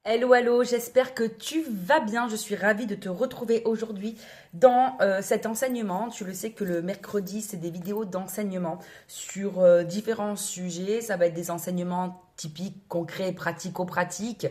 Hello, hello, j'espère que tu vas bien. Je suis ravie de te retrouver aujourd'hui dans cet enseignement. Tu le sais que le mercredi, c'est des vidéos d'enseignement sur différents sujets. Ça va être des enseignements typiques, concrets, pratico-pratiques.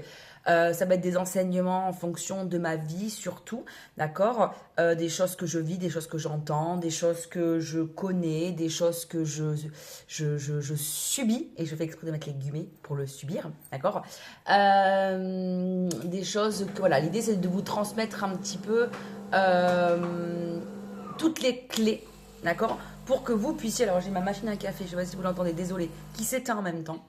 Ça va être des enseignements en fonction de ma vie surtout, d'accord? Des choses que je vis, des choses que j'entends, des choses que je connais, des choses que je subis, et je fais exprès de mettre les guillemets pour le subir, d'accord? Des choses que, voilà, l'idée c'est de vous transmettre un petit peu toutes les clés, d'accord? Pour que vous puissiez, alors j'ai ma machine à café, je sais pas si vous l'entendez, désolé, qui s'éteint en même temps.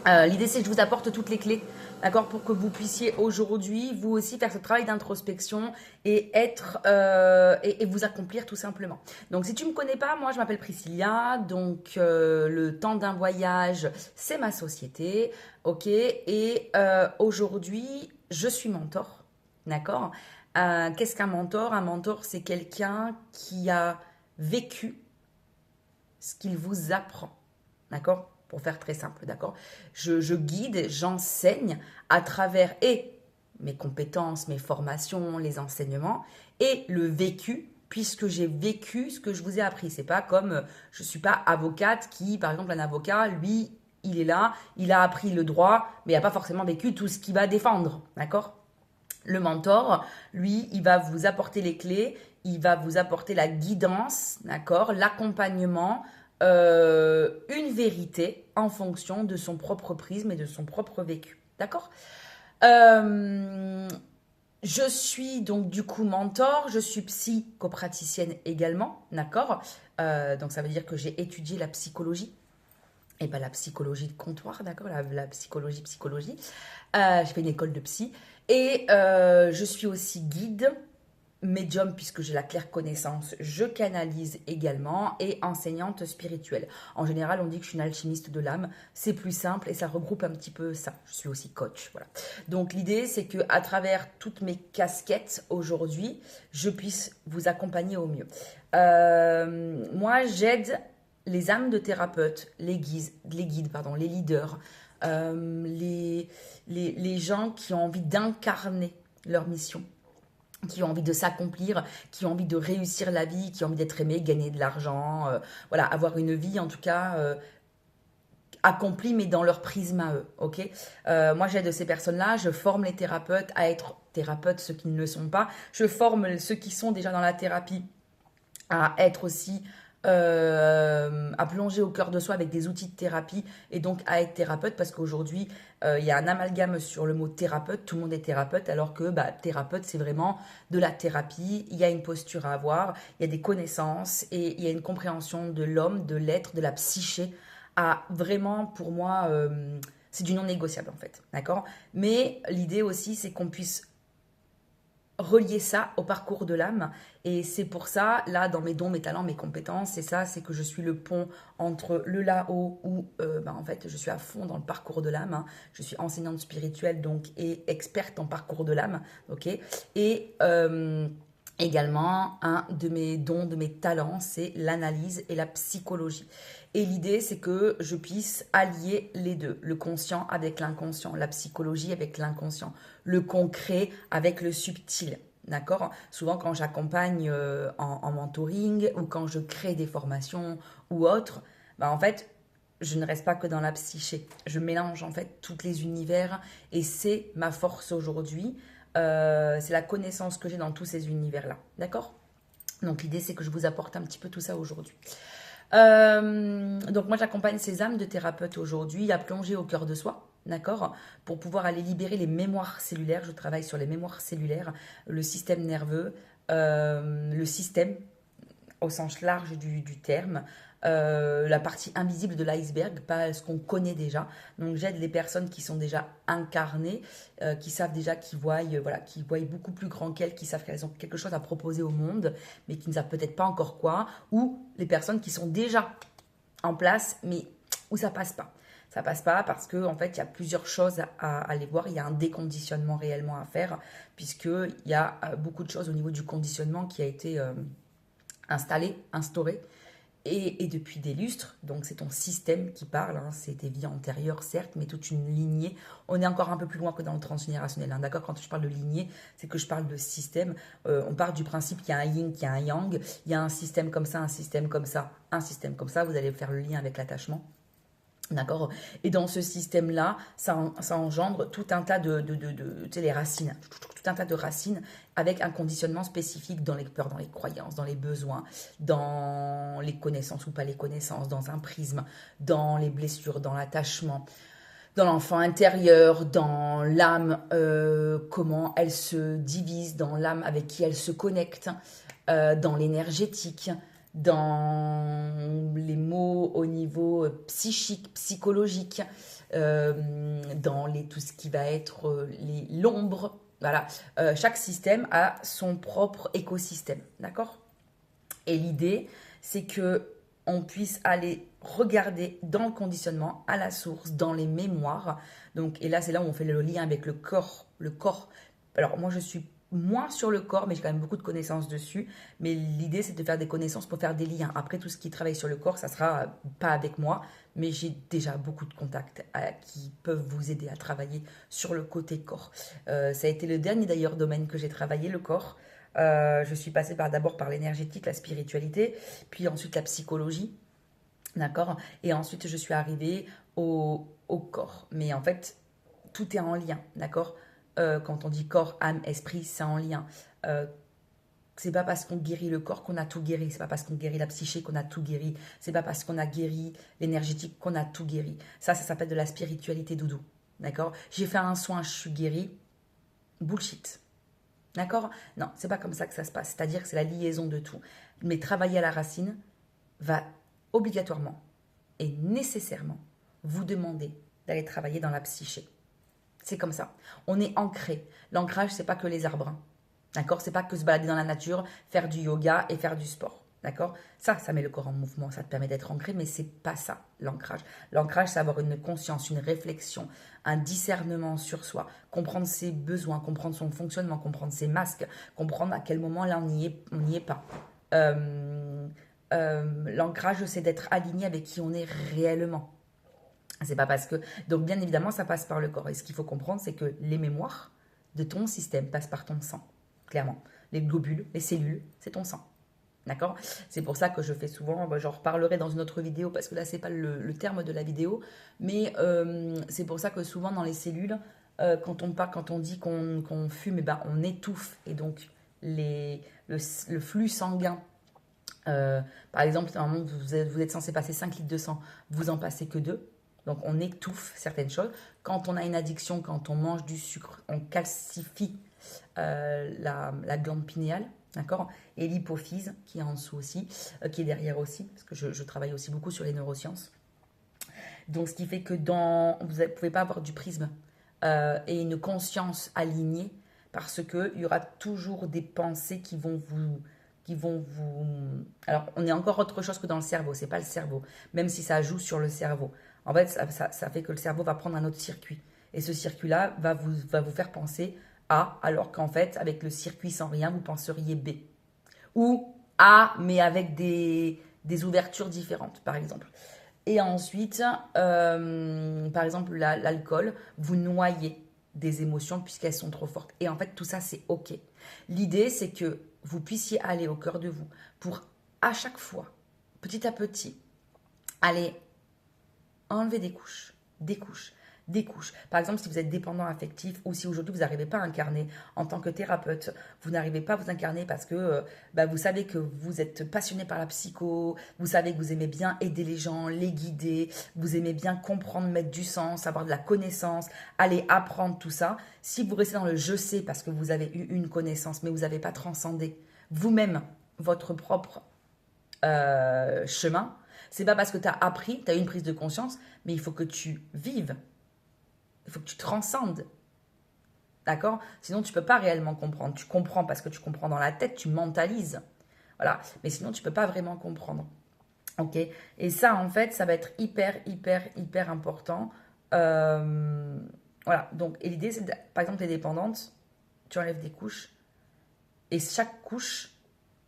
L'idée, c'est que je vous apporte toutes les clés, d'accord, pour que vous puissiez aujourd'hui, vous aussi, faire ce travail d'introspection et être et vous accomplir tout simplement. Donc, si tu me connais pas, moi, je m'appelle Priscilla. Donc, le temps d'un voyage, c'est ma société, ok. Et aujourd'hui, je suis mentor, d'accord. Qu'est-ce qu'un mentor? Un mentor, c'est quelqu'un qui a vécu ce qu'il vous apprend. D'accord? Pour faire très simple, d'accord? Je guide, j'enseigne à travers et mes compétences, mes formations, les enseignements et le vécu, puisque j'ai vécu ce que je vous ai appris. C'est pas comme je suis pas avocate qui, par exemple, un avocat, lui, il est là, il a appris le droit, mais il n'a pas forcément vécu tout ce qu'il va défendre, d'accord? Le mentor, lui, il va vous apporter les clés, il va vous apporter la guidance, d'accord, l'accompagnement, une vérité en fonction de son propre prisme et de son propre vécu, d'accord. Euh, je suis donc du coup mentor, je suis psychopraticienne également, d'accord. Donc ça veut dire que j'ai étudié la psychologie et pas la psychologie de comptoir, d'accord, la psychologie. J'ai fait une école de psy et je suis aussi guide, médium puisque j'ai la claire connaissance, je canalise également et enseignante spirituelle. En général, on dit que je suis une alchimiste de l'âme, c'est plus simple et ça regroupe un petit peu ça. Je suis aussi coach, voilà. Donc l'idée, c'est que à travers toutes mes casquettes aujourd'hui, je puisse vous accompagner au mieux. Moi, j'aide les âmes de thérapeutes, les guides, pardon, les leaders, les gens qui ont envie d'incarner leur mission, qui ont envie de s'accomplir, qui ont envie de réussir la vie, qui ont envie d'être aimés, gagner de l'argent, voilà, avoir une vie en tout cas accomplie, mais dans leur prisme à eux, ok. Moi, j'aide ces personnes-là, je forme les thérapeutes à être thérapeutes, ceux qui ne le sont pas, je forme ceux qui sont déjà dans la thérapie à être aussi à plonger au cœur de soi avec des outils de thérapie et donc à être thérapeute parce qu'aujourd'hui il y a un amalgame sur le mot thérapeute, tout le monde est thérapeute alors que thérapeute c'est vraiment de la thérapie, il y a une posture à avoir, il y a des connaissances et il y a une compréhension de l'homme, de l'être, de la psyché à vraiment pour moi c'est du non négociable en fait, d'accord. Mais l'idée aussi c'est qu'on puisse relier ça au parcours de l'âme. Et c'est pour ça, là, dans mes dons, mes talents, mes compétences, c'est ça, c'est que je suis le pont entre le là-haut où, en fait, je suis à fond dans le parcours de l'âme. Hein. Je suis enseignante spirituelle, donc, et experte en parcours de l'âme, ok. Et également, un de mes dons, de mes talents, c'est l'analyse et la psychologie. Et l'idée, c'est que je puisse allier les deux, le conscient avec l'inconscient, la psychologie avec l'inconscient, le concret avec le subtil. D'accord. Souvent, quand j'accompagne en mentoring ou quand je crée des formations ou autres, en fait, je ne reste pas que dans la psyché. Je mélange en fait tous les univers et c'est ma force aujourd'hui. C'est la connaissance que j'ai dans tous ces univers-là. D'accord. Donc l'idée, c'est que je vous apporte un petit peu tout ça aujourd'hui. Donc moi j'accompagne ces âmes de thérapeutes aujourd'hui à plonger au cœur de soi, d'accord, pour pouvoir aller libérer les mémoires cellulaires. Je travaille sur les mémoires cellulaires, le système nerveux, le système au sens large du terme, la partie invisible de l'iceberg, pas ce qu'on connaît déjà. Donc j'aide les personnes qui sont déjà incarnées, qui savent déjà, voilà, qui voient beaucoup plus grand qu'elles, qui savent qu'elles ont quelque chose à proposer au monde, mais qui ne savent peut-être pas encore quoi, ou les personnes qui sont déjà en place, mais où ça passe pas. Ça passe pas parce que en fait il y a plusieurs choses à aller voir. Il y a un déconditionnement réellement à faire puisque il y a beaucoup de choses au niveau du conditionnement qui a été instauré et depuis des lustres, donc c'est ton système qui parle, hein, c'est tes vies antérieures certes, mais toute une lignée. On est encore un peu plus loin que dans le transgénérationnel, hein, d'accord? Quand je parle de lignée, c'est que je parle de système. On part du principe qu'il y a un yin, qu'il y a un yang, il y a un système comme ça, un système comme ça, un système comme ça. Vous allez faire le lien avec l'attachement. D'accord? Et dans ce système-là, ça engendre tout un tas tu sais, les racines, tout un tas de racines avec un conditionnement spécifique dans les peurs, dans les croyances, dans les besoins, dans les connaissances ou pas les connaissances, dans un prisme, dans les blessures, dans l'attachement, dans l'enfant intérieur, dans l'âme, comment elle se divise, dans l'âme avec qui elle se connecte, dans l'énergétique, dans les mots au niveau psychique, psychologique, dans tout ce qui va être l'ombre. Voilà, chaque système a son propre écosystème, d'accord? Et l'idée, c'est que on puisse aller regarder dans le conditionnement, à la source, dans les mémoires. Donc, et là, c'est là où on fait le lien avec le corps. Le corps. Alors, moi, je suis moins sur le corps, mais j'ai quand même beaucoup de connaissances dessus. Mais l'idée, c'est de faire des connaissances pour faire des liens. Après, tout ce qui travaille sur le corps, ça sera pas avec moi, mais j'ai déjà beaucoup de contacts qui peuvent vous aider à travailler sur le côté corps. Ça a été le dernier, d'ailleurs, domaine que j'ai travaillé, le corps. Je suis passée d'abord par l'énergétique, la spiritualité, puis ensuite la psychologie, d'accord? Et ensuite, je suis arrivée au corps. Mais en fait, tout est en lien, d'accord? Quand on dit corps, âme, esprit, c'est en lien. C'est pas parce qu'on guérit le corps qu'on a tout guéri. C'est pas parce qu'on guérit la psyché qu'on a tout guéri. C'est pas parce qu'on a guéri l'énergétique qu'on a tout guéri. Ça s'appelle de la spiritualité doudou, d'accord? J'ai fait un soin, je suis guérie. Bullshit. D'accord? Non, c'est pas comme ça que ça se passe. C'est-à-dire que c'est la liaison de tout. Mais travailler à la racine va obligatoirement et nécessairement vous demander d'aller travailler dans la psyché. C'est comme ça. On est ancré. L'ancrage, c'est pas que les arbres. Hein. D'accord? C'est pas que se balader dans la nature, faire du yoga et faire du sport. D'accord? Ça met le corps en mouvement, ça te permet d'être ancré, mais c'est pas ça, l'ancrage. L'ancrage, c'est avoir une conscience, une réflexion, un discernement sur soi, comprendre ses besoins, comprendre son fonctionnement, comprendre ses masques, comprendre à quel moment là on n'y est pas. L'ancrage, c'est d'être aligné avec qui on est réellement. C'est pas parce que... Donc, bien évidemment, ça passe par le corps. Et ce qu'il faut comprendre, c'est que les mémoires de ton système passent par ton sang, clairement. Les globules, les cellules, c'est ton sang. D'accord? C'est pour ça que je fais souvent, j'en reparlerai dans une autre vidéo, parce que là, c'est pas le terme de la vidéo, mais c'est pour ça que souvent, dans les cellules, quand on dit qu'on fume, eh ben, on étouffe. Et donc, le flux sanguin, par exemple, normalement, vous êtes censé passer 5 litres de sang, vous en passez que 2. Donc, on étouffe certaines choses. Quand on a une addiction, quand on mange du sucre, on calcifie la glande pinéale, d'accord? Et l'hypophyse, qui est en dessous aussi, qui est derrière aussi, parce que je travaille aussi beaucoup sur les neurosciences. Donc, ce qui fait que vous ne pouvez pas avoir du prisme et une conscience alignée, parce qu'il y aura toujours des pensées qui vont vous... Alors, on est encore autre chose que dans le cerveau, c'est pas le cerveau, même si ça joue sur le cerveau. En fait, ça fait que le cerveau va prendre un autre circuit. Et ce circuit-là va vous faire penser A, alors qu'en fait, avec le circuit sans rien, vous penseriez B. Ou A, mais avec des ouvertures différentes, par exemple. Et ensuite, par exemple, l'alcool, vous noyez des émotions puisqu'elles sont trop fortes. Et en fait, tout ça, c'est OK. L'idée, c'est que vous puissiez aller au cœur de vous pour, à chaque fois, petit à petit, aller enlever des couches, des couches, des couches. Par exemple, si vous êtes dépendant affectif ou si aujourd'hui vous n'arrivez pas à incarner en tant que thérapeute, vous n'arrivez pas à vous incarner parce que vous savez que vous êtes passionné par la psycho, vous savez que vous aimez bien aider les gens, les guider, vous aimez bien comprendre, mettre du sens, avoir de la connaissance, aller apprendre tout ça. Si vous restez dans le je sais parce que vous avez eu une connaissance mais vous n'avez pas transcendé vous-même votre propre chemin, c'est pas parce que tu as appris, tu as eu une prise de conscience, mais il faut que tu vives. Il faut que tu transcendes. D'accord? Sinon, tu peux pas réellement comprendre. Tu comprends parce que tu comprends dans la tête, tu mentalises. Voilà. Mais sinon, tu peux pas vraiment comprendre. Ok? Et ça, en fait, ça va être hyper important. Voilà. Donc, et l'idée, c'est, par exemple, les dépendantes, tu enlèves des couches. Et chaque couche,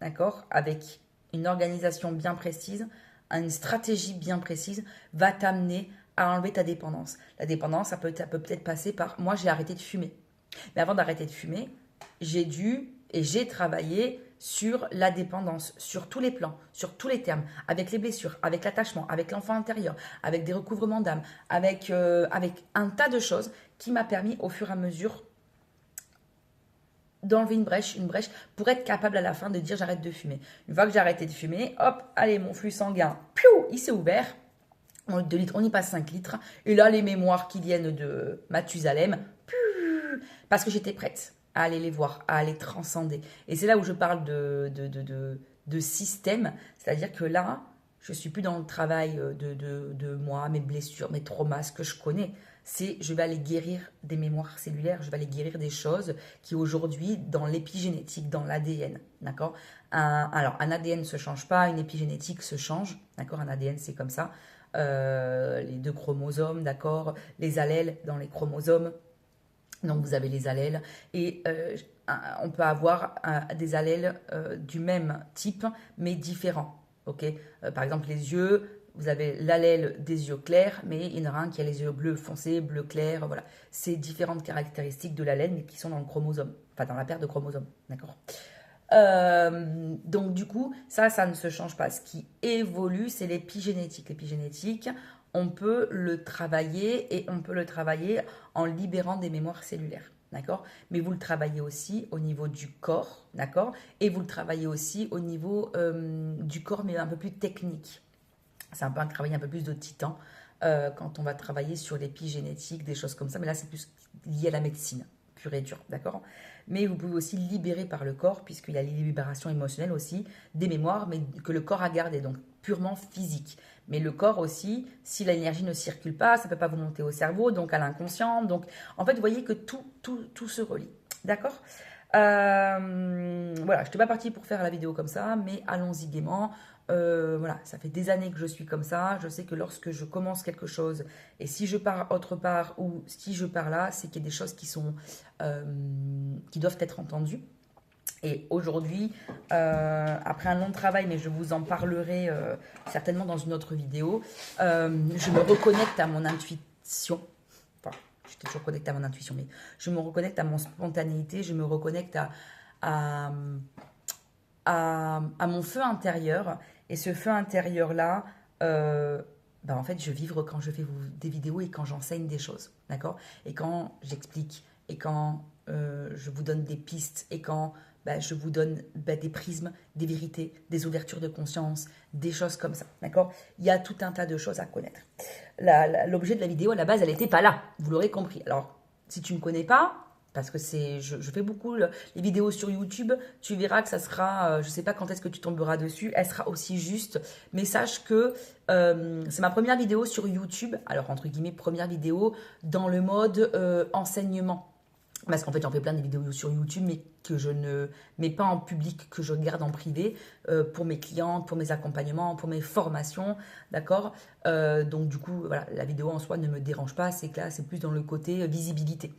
d'accord, avec une organisation bien précise, une stratégie bien précise va t'amener à enlever ta dépendance. La dépendance, ça peut peut-être passer par... Moi, j'ai arrêté de fumer. Mais avant d'arrêter de fumer, j'ai travaillé sur la dépendance, sur tous les plans, sur tous les termes, avec les blessures, avec l'attachement, avec l'enfant intérieur, avec des recouvrements d'âme, avec un tas de choses qui m'a permis au fur et à mesure d'enlever une brèche pour être capable à la fin de dire j'arrête de fumer. Une fois que j'ai arrêté de fumer, hop, allez, mon flux sanguin, piou, il s'est ouvert. 2 litres, on y passe 5 litres. Et là, les mémoires qui viennent de Mathusalem, parce que j'étais prête à aller les voir, à aller transcender. Et c'est là où je parle de système, c'est-à-dire que là, je ne suis plus dans le travail de moi, mes blessures, mes traumas, ce que je connais. C'est je vais aller guérir des mémoires cellulaires, je vais aller guérir des choses qui aujourd'hui, dans l'épigénétique, dans l'ADN, d'accord. Alors, un ADN ne se change pas, une épigénétique se change, d'accord. Un ADN, c'est comme ça. Les 2 chromosomes, d'accord, les allèles dans les chromosomes. Donc vous avez les allèles et on peut avoir des allèles du même type mais différents. Okay, par exemple les yeux, vous avez l'allèle des yeux clairs, mais il y en a un qui a les yeux bleus foncés, bleu clair, voilà. C'est différentes caractéristiques de l'allèle mais qui sont dans le chromosome, enfin dans la paire de chromosomes, d'accord. Donc du coup, ça ne se change pas. Ce qui évolue, c'est l'épigénétique. L'épigénétique, on peut le travailler et on peut le travailler en libérant des mémoires cellulaires, d'accord. Mais vous le travaillez aussi au niveau du corps, d'accord. Et vous le travaillez aussi au niveau du corps, mais un peu plus technique. C'est un peu un travail un peu plus de titan quand on va travailler sur l'épigénétique, des choses comme ça. Mais là, c'est plus lié à la médecine pure et dure, d'accord. Mais vous pouvez aussi libérer par le corps, puisqu'il y a les libérations émotionnelles aussi, des mémoires, mais que le corps a gardé, donc purement physique. Mais le corps aussi, si l'énergie ne circule pas, ça ne peut pas vous monter au cerveau, donc à l'inconscient. Donc, en fait, vous voyez que tout se relie. D'accord. Voilà, je n'étais pas partie pour faire la vidéo comme ça, mais allons-y gaiement. Voilà, ça fait des années que je suis comme ça. Je sais que lorsque je commence quelque chose, et si je pars autre part ou si je pars là, c'est qu'il y a des choses qui doivent être entendues. Et aujourd'hui, après un long travail, mais je vous en parlerai certainement dans une autre vidéo, je me reconnecte à mon intuition. Enfin, j'étais toujours connectée à mon intuition, mais je me reconnecte à mon spontanéité, je me reconnecte à mon feu intérieur. Et ce feu intérieur-là, en fait, je vivre quand je fais des vidéos et quand j'enseigne des choses, d'accord. Et quand j'explique, et quand je vous donne des pistes, et quand je vous donne des prismes, des vérités, des ouvertures de conscience, des choses comme ça, d'accord. Il y a tout un tas de choses à connaître. L'objet de la vidéo, à la base, elle n'était pas là, vous l'aurez compris. Alors, si tu ne connais pas, parce que je fais beaucoup les vidéos sur YouTube, tu verras que ça sera, je ne sais pas quand est-ce que tu tomberas dessus, elle sera aussi juste, mais sache que c'est ma première vidéo sur YouTube, alors entre guillemets première vidéo dans le mode enseignement. Parce qu'en fait, j'en fais plein de vidéos sur YouTube, mais que je ne mets pas en public, que je garde en privé pour mes clientes, pour mes accompagnements, pour mes formations, d'accord. Donc du coup, voilà, la vidéo en soi ne me dérange pas, c'est que là, c'est plus dans le côté visibilité.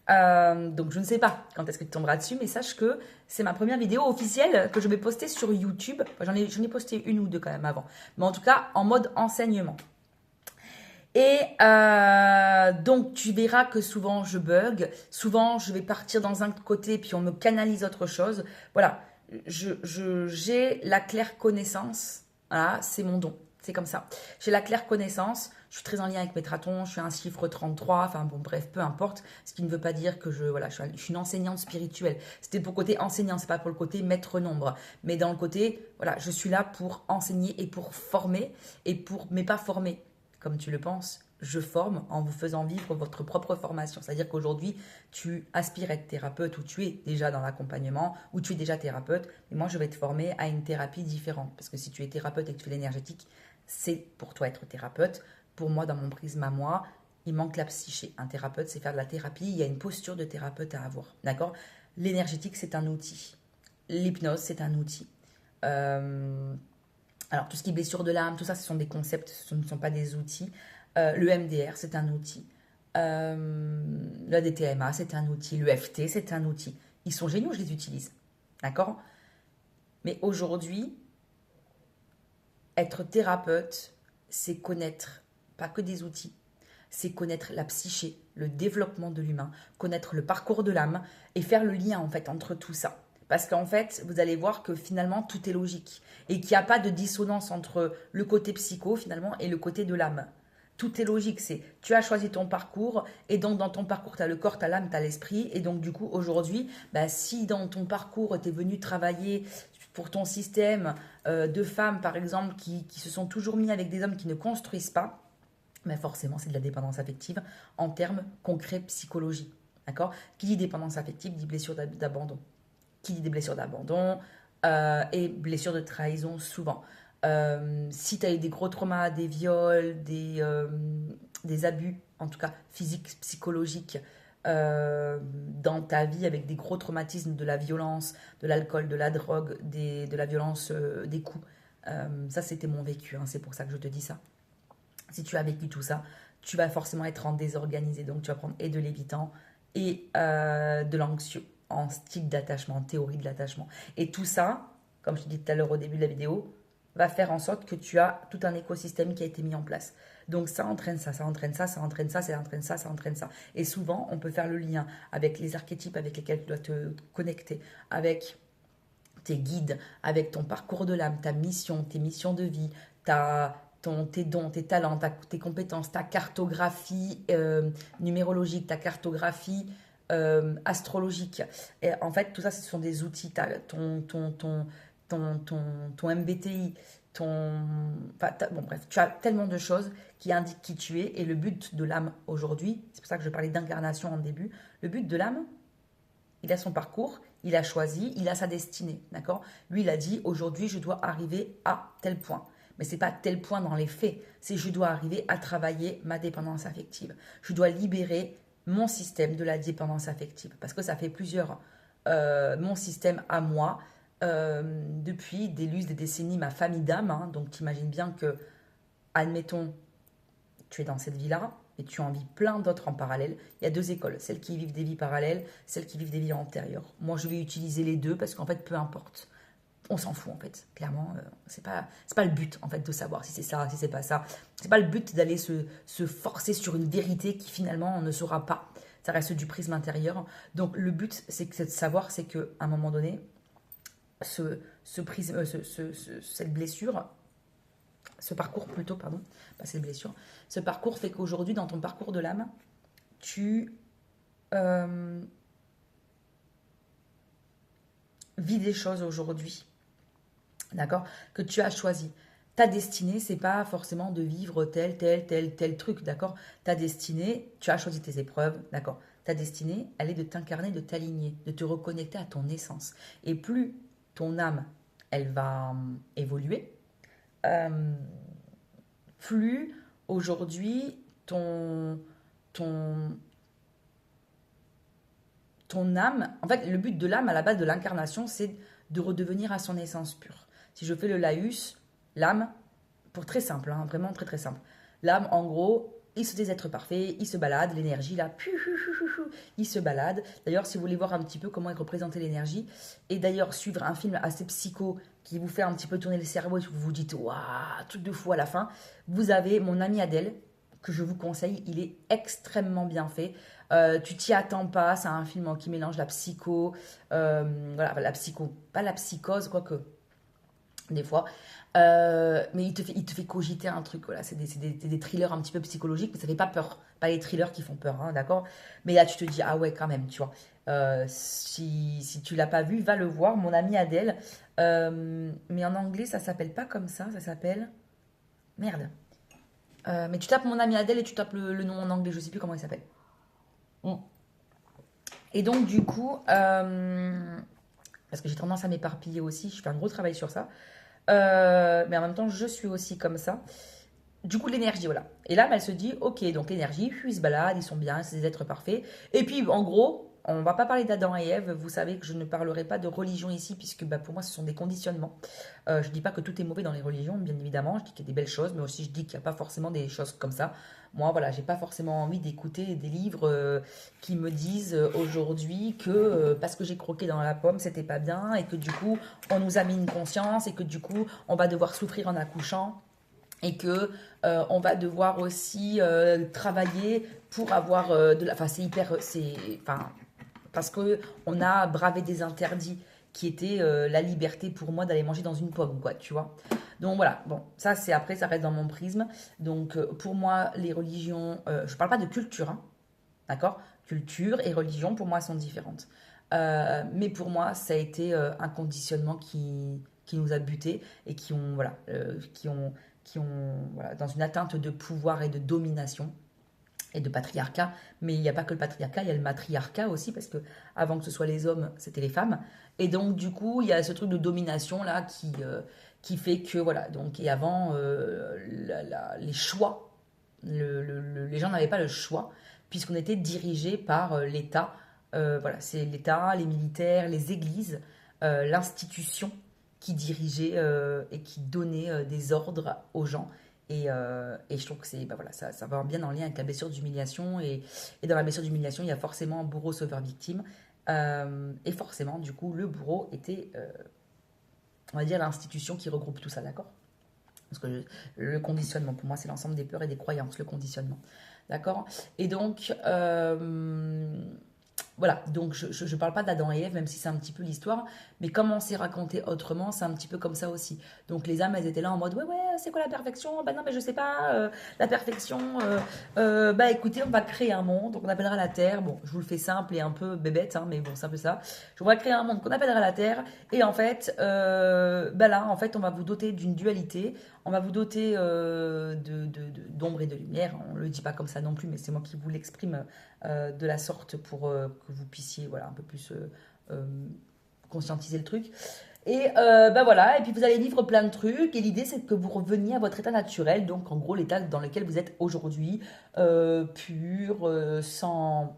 Donc je ne sais pas quand est-ce que tu tomberas dessus, mais sache que c'est ma première vidéo officielle que je vais poster sur YouTube. J'en ai posté 1 ou 2 quand même avant, mais en tout cas en mode enseignement. Et donc tu verras que souvent je bug, souvent je vais partir dans un côté puis on me canalise autre chose. Voilà, j'ai la claire connaissance, voilà, c'est mon don, c'est comme ça. J'ai la claire connaissance, je suis très en lien avec Métratron, je suis un chiffre 33, enfin bon bref, peu importe, ce qui ne veut pas dire que je suis une enseignante spirituelle. C'était pour le côté enseignant, c'est pas pour le côté maître nombre, mais dans le côté, voilà, je suis là pour enseigner et pour former, mais pas former. Comme tu le penses, je forme en vous faisant vivre votre propre formation. C'est-à-dire qu'aujourd'hui, tu aspires à être thérapeute ou tu es déjà dans l'accompagnement ou tu es déjà thérapeute. Mais moi, je vais te former à une thérapie différente. Parce que si tu es thérapeute et que tu fais l'énergétique, c'est pour toi être thérapeute. Pour moi, dans mon prisme à moi, il manque la psyché. Un thérapeute, c'est faire de la thérapie. Il y a une posture de thérapeute à avoir. D'accord ? L'énergétique, c'est un outil. L'hypnose, c'est un outil. Alors, tout ce qui est blessure de l'âme, tout ça, ce sont des concepts, ce ne sont pas des outils. Le MDR, c'est un outil. La DTMA, c'est un outil. Le FT, c'est un outil. Ils sont géniaux, je les utilise. D'accord ? Mais aujourd'hui, être thérapeute, c'est connaître pas que des outils, c'est connaître la psyché, le développement de l'humain, connaître le parcours de l'âme et faire le lien en fait entre tout ça. Parce qu'en fait, vous allez voir que finalement tout est logique et qu'il n'y a pas de dissonance entre le côté psycho finalement et le côté de l'âme. Tout est logique, c'est tu as choisi ton parcours et donc dans ton parcours tu as le corps, tu as l'âme, tu as l'esprit et donc du coup aujourd'hui, si dans ton parcours tu es venu travailler pour ton système de femmes par exemple qui se sont toujours mis avec des hommes qui ne construisent pas, mais forcément c'est de la dépendance affective en termes concrets psychologie. D'accord? Qui dit dépendance affective dit blessure d'abandon. Qui dit des blessures d'abandon et blessures de trahison souvent. Si tu as eu des gros traumas, des viols, des abus, en tout cas physiques, psychologiques, dans ta vie avec des gros traumatismes, de la violence, de l'alcool, de la drogue, de la violence, des coups. Ça, c'était mon vécu, hein, c'est pour ça que je te dis ça. Si tu as vécu tout ça, tu vas forcément être en désorganisé. Donc, tu vas prendre et de l'évitant et de l'anxieux en style d'attachement, en théorie de l'attachement. Et tout ça, comme je te dis tout à l'heure au début de la vidéo, va faire en sorte que tu as tout un écosystème qui a été mis en place. Donc ça entraîne ça, ça entraîne ça, ça entraîne ça, ça entraîne ça, ça entraîne ça. Et souvent, on peut faire le lien avec les archétypes avec lesquels tu dois te connecter, avec tes guides, avec ton parcours de l'âme, ta mission, tes missions de vie, tes dons, tes talents, tes compétences, ta cartographie numérologique, ta cartographie astrologique. Et en fait, tout ça, ce sont des outils. Ton MBTI, bon, bref, tu as tellement de choses qui indiquent qui tu es. Et le but de l'âme aujourd'hui, c'est pour ça que je parlais d'incarnation en début, le but de l'âme, il a son parcours, il a choisi, il a sa destinée, d'accord? Lui, il a dit, aujourd'hui, je dois arriver à tel point. Mais ce n'est pas tel point dans les faits, c'est je dois arriver à travailler ma dépendance affective. Je dois libérer mon système de la dépendance affective. Parce que ça fait mon système à moi, depuis des lustres, des décennies, ma famille d'âme. Hein, donc tu imagines bien que, admettons, tu es dans cette vie-là, et tu en vis plein d'autres en parallèle. Il y a deux écoles, celles qui vivent des vies parallèles, celles qui vivent des vies antérieures. Moi, je vais utiliser les deux parce qu'en fait, peu importe. On s'en fout en fait, clairement, c'est pas le but en fait de savoir si c'est ça, si c'est pas ça. C'est pas le but d'aller se forcer sur une vérité qui finalement on ne saura pas. Ça reste du prisme intérieur. Donc le but c'est de savoir, c'est qu'à un moment donné, cette blessure, ce parcours plutôt, pardon, pas cette blessure, ce parcours fait qu'aujourd'hui dans ton parcours de l'âme, tu vis des choses aujourd'hui. D'accord? Que tu as choisi. Ta destinée, c'est pas forcément de vivre tel truc, d'accord? Ta destinée, tu as choisi tes épreuves, d'accord? Ta destinée, elle est de t'incarner, de t'aligner, de te reconnecter à ton essence. Et plus ton âme, elle va évoluer, plus aujourd'hui ton âme, en fait, le but de l'âme à la base de l'incarnation, c'est de redevenir à son essence pure. Si je fais le laïus, l'âme, pour très simple, hein, vraiment très très simple. L'âme, en gros, il se des êtres parfaits, il se balade, l'énergie là, il se balade. D'ailleurs, si vous voulez voir un petit peu comment est représentée l'énergie, et d'ailleurs suivre un film assez psycho qui vous fait un petit peu tourner le cerveau et vous vous dites waouh, truc de fou à la fin, vous avez mon ami Adèle, que je vous conseille, il est extrêmement bien fait. Tu t'y attends pas, c'est un film qui mélange la psycho, voilà, la psycho, pas la psychose, quoique, des fois, mais il te fait cogiter un truc, voilà, c'est des thrillers un petit peu psychologiques, mais ça fait pas peur, pas les thrillers qui font peur, hein, d'accord? Mais là, tu te dis, ah ouais, quand même, tu vois, si tu l'as pas vu, va le voir, mon ami Adèle, mais en anglais, ça s'appelle pas comme ça s'appelle, merde, mais tu tapes mon ami Adèle et tu tapes le nom en anglais, je sais plus comment il s'appelle. Et donc, du coup, parce que j'ai tendance à m'éparpiller aussi, je fais un gros travail sur ça. Mais en même temps, je suis aussi comme ça. Du coup, l'énergie, voilà. Et là, elle se dit, ok, donc l'énergie, ils se baladent, ils sont bien, c'est des êtres parfaits. Et puis, en gros, on va pas parler d'Adam et Ève. Vous savez que je ne parlerai pas de religion ici, puisque bah, pour moi, ce sont des conditionnements. Je dis pas que tout est mauvais dans les religions, bien évidemment. Je dis qu'il y a des belles choses, mais aussi je dis qu'il n'y a pas forcément des choses comme ça. Moi, voilà, j'ai pas forcément envie d'écouter des livres qui me disent aujourd'hui que parce que j'ai croqué dans la pomme, c'était pas bien, et que du coup, on nous a mis une conscience, et que du coup, on va devoir souffrir en accouchant. Et que on va devoir aussi travailler pour avoir de la... Enfin, c'est hyper... Enfin, parce que on a bravé des interdits qui étaient la liberté pour moi d'aller manger dans une pomme, quoi, tu vois. Donc voilà, bon, ça c'est après, ça reste dans mon prisme. Donc pour moi, les religions... je parle pas de culture, hein, d'accord? Culture et religion, pour moi, sont différentes. Mais pour moi, ça a été un conditionnement qui nous a butés et qui ont, voilà, voilà, dans une atteinte de pouvoir et de domination et de patriarcat. Mais il n'y a pas que le patriarcat, il y a le matriarcat aussi, parce que avant que ce soit les hommes, c'était les femmes. Et donc, du coup, il y a ce truc de domination là qui fait que, voilà, donc, et avant, les choix, les gens n'avaient pas le choix, puisqu'on était dirigé par l'État. Voilà, c'est l'État, les militaires, les églises, l'institution qui dirigeait et qui donnait des ordres aux gens. Et je trouve que c'est, bah voilà, ça va bien en lien avec la blessure d'humiliation. Et dans la blessure d'humiliation, il y a forcément un bourreau sauveur victime. Et forcément, du coup, le bourreau était, on va dire, l'institution qui regroupe tout ça, d'accord? Parce que le conditionnement, pour moi, c'est l'ensemble des peurs et des croyances, le conditionnement. D'accord? Et donc, voilà, donc je ne parle pas d'Adam et Ève, même si c'est un petit peu l'histoire, mais comment c'est raconté autrement, c'est un petit peu comme ça aussi. Donc les âmes, elles étaient là en mode, ouais, c'est quoi la perfection? Bah non, mais je sais pas, la perfection, bah écoutez, on va créer un monde, donc on appellera la Terre, bon, je vous le fais simple et un peu bébête, hein, mais bon, c'est un peu ça. On va créer un monde qu'on appellera la Terre, et en fait, bah là, en fait, on va vous doter d'une dualité, on va vous doter d'ombre et de lumière, on ne le dit pas comme ça non plus, mais c'est moi qui vous l'exprime de la sorte pour que vous puissiez voilà, un peu plus conscientiser le truc. Et bah voilà, et puis vous allez vivre plein de trucs, et l'idée c'est que vous reveniez à votre état naturel, donc en gros l'état dans lequel vous êtes aujourd'hui, pur, sans,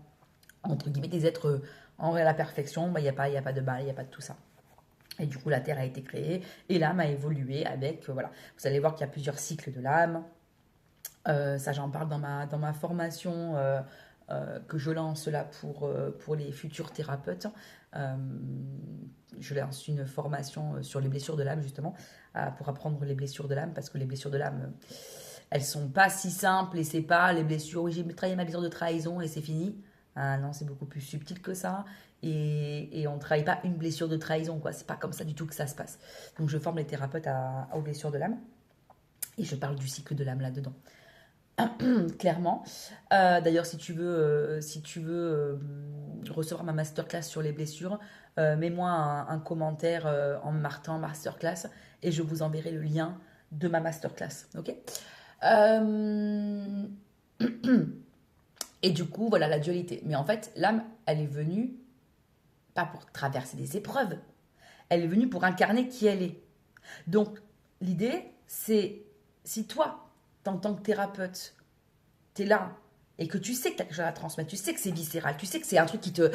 entre guillemets, des êtres en la perfection, bah, il n'y a pas de mal, il n'y a pas de tout ça. Et du coup la Terre a été créée, et l'âme a évolué avec, voilà, vous allez voir qu'il y a plusieurs cycles de l'âme, ça j'en parle dans ma formation que je lance là pour les futurs thérapeutes. Je lance une formation sur les blessures de l'âme justement, pour apprendre les blessures de l'âme, parce que les blessures de l'âme, elles sont pas si simples, et c'est pas les blessures, oui j'ai travaillé ma blessure de trahison et c'est fini. Ah non, c'est beaucoup plus subtil que ça. Et on ne travaille pas une blessure de trahison, quoi. C'est pas comme ça du tout que ça se passe. Donc je forme les thérapeutes aux blessures de l'âme, et je parle du cycle de l'âme là-dedans. Clairement. D'ailleurs, si tu veux recevoir ma masterclass sur les blessures, mets-moi un commentaire en marquant masterclass, et je vous enverrai le lien de ma masterclass. Ok? Et du coup, voilà la dualité. Mais en fait, l'âme, elle est venue pas pour traverser des épreuves. Elle est venue pour incarner qui elle est. Donc, l'idée, c'est si toi, en tant que thérapeute, tu es là et que tu sais que tu as quelque chose à transmettre, tu sais que c'est viscéral, tu sais que c'est un truc qui te...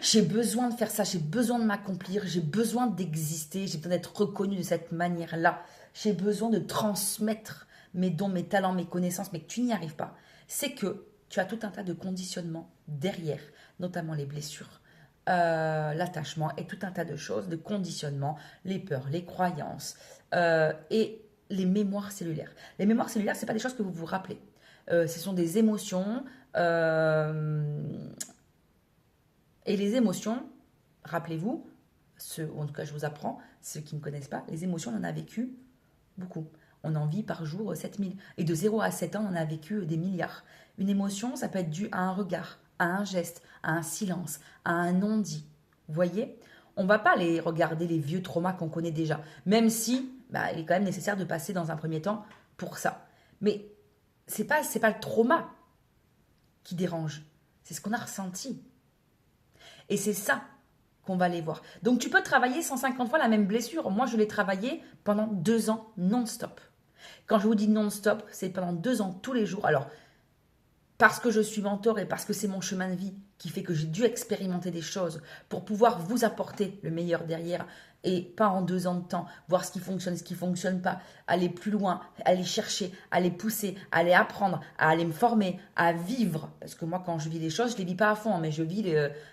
J'ai besoin de faire ça, j'ai besoin de m'accomplir, j'ai besoin d'exister, j'ai besoin d'être reconnue de cette manière-là, j'ai besoin de transmettre mes dons, mes talents, mes connaissances, mais que tu n'y arrives pas. C'est que tu as tout un tas de conditionnements derrière, notamment les blessures, l'attachement et tout un tas de choses, de conditionnements, les peurs, les croyances et les mémoires cellulaires. Les mémoires cellulaires, ce n'est pas des choses que vous vous rappelez. Ce sont des émotions. Et les émotions, rappelez-vous, en tout cas je vous apprends, ceux qui ne me connaissent pas, les émotions, on en a vécu beaucoup. On en vit par jour 7000. Et de 0 à 7 ans, on en a vécu des milliards. Une émotion, ça peut être dû à un regard, à un geste, à un silence, à un non-dit. Vous voyez? On ne va pas aller regarder les vieux traumas qu'on connaît déjà, même si bah, il est quand même nécessaire de passer dans un premier temps pour ça. Mais c'est pas le trauma qui dérange, c'est ce qu'on a ressenti. Et c'est ça qu'on va aller voir. Donc tu peux travailler 150 fois la même blessure. Moi, je l'ai travaillé pendant 2 ans non-stop. Quand je vous dis non-stop, c'est pendant 2 ans tous les jours. Alors, parce que je suis mentor et parce que c'est mon chemin de vie, qui fait que j'ai dû expérimenter des choses pour pouvoir vous apporter le meilleur derrière et pas en 2 ans de temps, voir ce qui fonctionne pas, aller plus loin, aller chercher, aller pousser, aller apprendre, à aller me former, à vivre. Parce que moi, quand je vis les choses, je les vis pas à fond, hein, mais je vis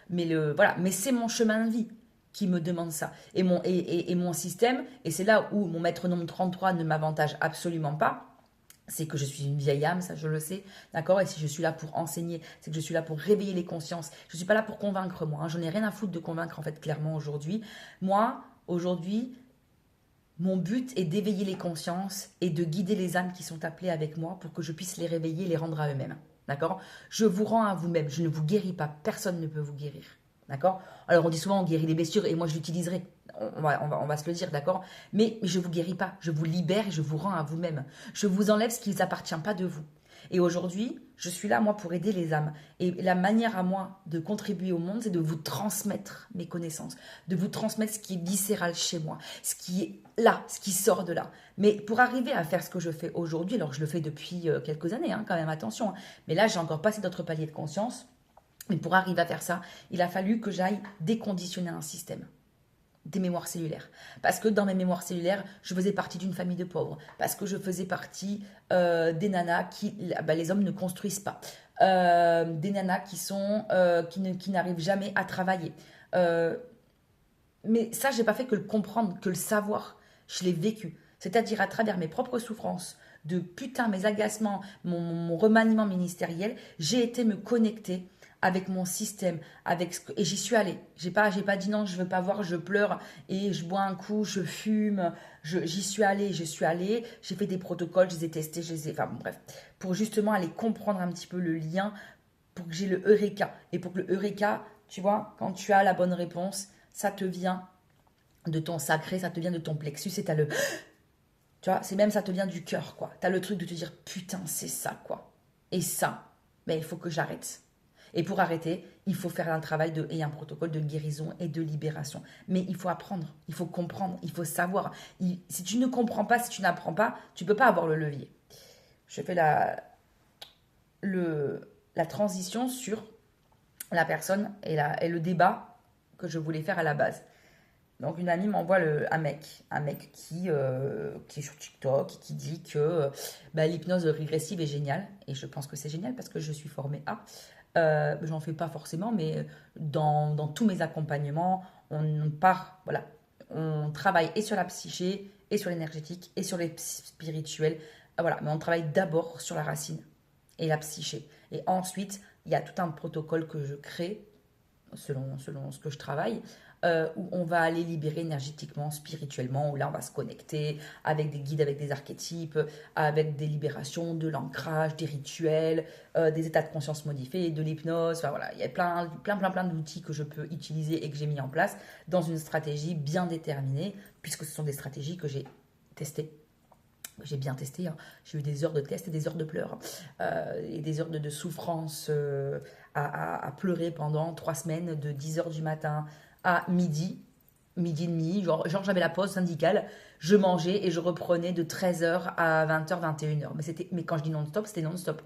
voilà. Mais c'est mon chemin de vie qui me demande ça. Et mon système, et c'est là où mon maître nombre 33 ne m'avantage absolument pas, c'est que je suis une vieille âme, ça je le sais, d'accord. Et si je suis là pour enseigner, c'est que je suis là pour réveiller les consciences. Je ne suis pas là pour convaincre moi, hein. J'en ai rien à foutre de convaincre en fait clairement aujourd'hui. Moi, aujourd'hui, mon but est d'éveiller les consciences et de guider les âmes qui sont appelées avec moi pour que je puisse les réveiller et les rendre à eux-mêmes. D'accord. Je vous rends à vous-même, je ne vous guéris pas, personne ne peut vous guérir. D'accord. Alors on dit souvent on guérit les blessures et moi je l'utiliserai. On va se le dire, d'accord. Mais je ne vous guéris pas, je vous libère et je vous rends à vous-même. Je vous enlève ce qui ne appartient pas de vous. Et aujourd'hui, je suis là, moi, pour aider les âmes. Et la manière à moi de contribuer au monde, c'est de vous transmettre mes connaissances, de vous transmettre ce qui est viscéral chez moi, ce qui est là, ce qui sort de là. Mais pour arriver à faire ce que je fais aujourd'hui, alors je le fais depuis quelques années, hein, quand même, attention, hein, mais là, j'ai encore passé d'autres paliers de conscience. Mais pour arriver à faire ça, il a fallu que j'aille déconditionner un système. Des mémoires cellulaires. Parce que dans mes mémoires cellulaires, je faisais partie d'une famille de pauvres. Parce que je faisais partie des nanas qui... les hommes ne construisent pas. Des nanas qui n'arrivent jamais à travailler. Mais ça, j'ai pas fait que le comprendre, que le savoir. Je l'ai vécu. C'est-à-dire à travers mes propres souffrances, de putain, mes agacements, mon remaniement ministériel, j'ai été me connecter avec mon système, et j'y suis allée. J'ai pas dit non, je veux pas voir, je pleure et je bois un coup, je fume. J'y suis allée, j'ai fait des protocoles, je les ai testés, enfin bon, bref, pour justement aller comprendre un petit peu le lien, pour que j'ai le Eureka. Et pour que le Eureka, tu vois, quand tu as la bonne réponse, ça te vient de ton sacré, ça te vient de ton plexus et t'as le... Tu vois, c'est même ça te vient du cœur, quoi. T'as le truc de te dire, putain, c'est ça, quoi. Et ça, il faut que j'arrête. Et pour arrêter, il faut faire un travail et un protocole de guérison et de libération. Mais il faut apprendre, il faut comprendre, il faut savoir. Si tu ne comprends pas, si tu n'apprends pas, tu ne peux pas avoir le levier. Je fais la transition sur la personne et le débat que je voulais faire à la base. Donc une amie m'envoie un mec qui est sur TikTok et qui dit que l'hypnose régressive est géniale. Et je pense que c'est génial parce que je suis formée à... j'en fais pas forcément, mais dans tous mes accompagnements, on travaille et sur la psyché, et sur l'énergétique, et sur les spirituels. Voilà, mais on travaille d'abord sur la racine et la psyché. Et ensuite, il y a tout un protocole que je crée, selon ce que je travaille, où on va aller libérer énergétiquement, spirituellement, où là on va se connecter avec des guides, avec des archétypes, avec des libérations, de l'ancrage, des rituels, des états de conscience modifiés, de l'hypnose. Enfin voilà, il y a plein d'outils que je peux utiliser et que j'ai mis en place dans une stratégie bien déterminée, puisque ce sont des stratégies que j'ai testées. J'ai bien testé, hein. J'ai eu des heures de test et des heures de pleurs, et des heures de souffrance à pleurer pendant 3 semaines, de 10h du matin à midi et demi, genre j'avais la pause syndicale, je mangeais et je reprenais de 13h à 20h, 21h. Mais quand je dis non-stop, c'était non-stop.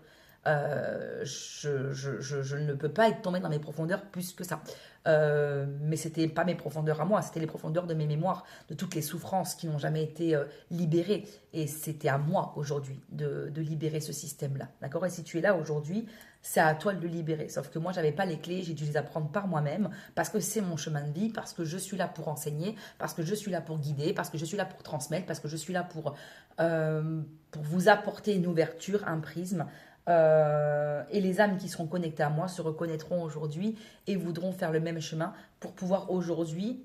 Je ne peux pas être tombée dans mes profondeurs plus que ça. Mais c'était pas mes profondeurs à moi, c'était les profondeurs de mes mémoires, de toutes les souffrances qui n'ont jamais été libérées. Et c'était à moi aujourd'hui de libérer ce système-là. D'accord. Et si tu es là aujourd'hui, c'est à toi de le libérer. Sauf que moi, j'avais pas les clés, j'ai dû les apprendre par moi-même, parce que c'est mon chemin de vie, parce que je suis là pour enseigner, parce que je suis là pour guider, parce que je suis là pour transmettre, parce que je suis là pour vous apporter une ouverture, un prisme. Et les âmes qui seront connectées à moi se reconnaîtront aujourd'hui et voudront faire le même chemin pour pouvoir aujourd'hui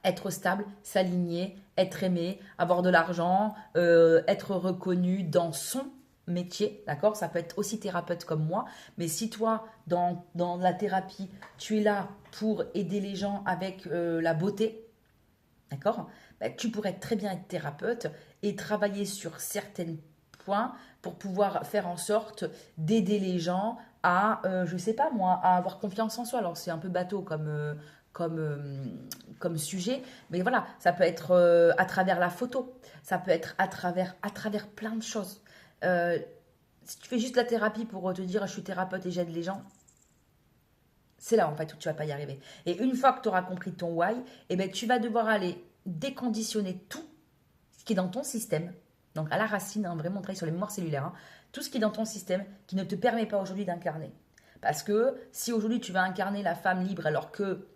être stable, s'aligner, être aimé, avoir de l'argent, être reconnu dans son métier, d'accord. Ça peut être aussi thérapeute comme moi, mais si toi, dans la thérapie, tu es là pour aider les gens avec la beauté, d'accord, tu pourrais très bien être thérapeute et travailler sur certaines points pour pouvoir faire en sorte d'aider les gens à, je sais pas moi, à avoir confiance en soi. Alors c'est un peu bateau comme sujet, mais voilà, ça peut être à travers la photo, ça peut être à travers plein de choses. Si tu fais juste la thérapie pour te dire je suis thérapeute et j'aide les gens, C'est là, en fait, où tu vas pas y arriver. Et une fois que tu auras compris ton why, eh ben, tu vas devoir aller déconditionner tout ce qui est dans ton système. Donc, à la racine, hein, vraiment travailler sur les mémoires cellulaires. Hein, tout ce qui est dans ton système qui ne te permet pas aujourd'hui d'incarner. Parce que si aujourd'hui tu vas incarner la femme libre alors que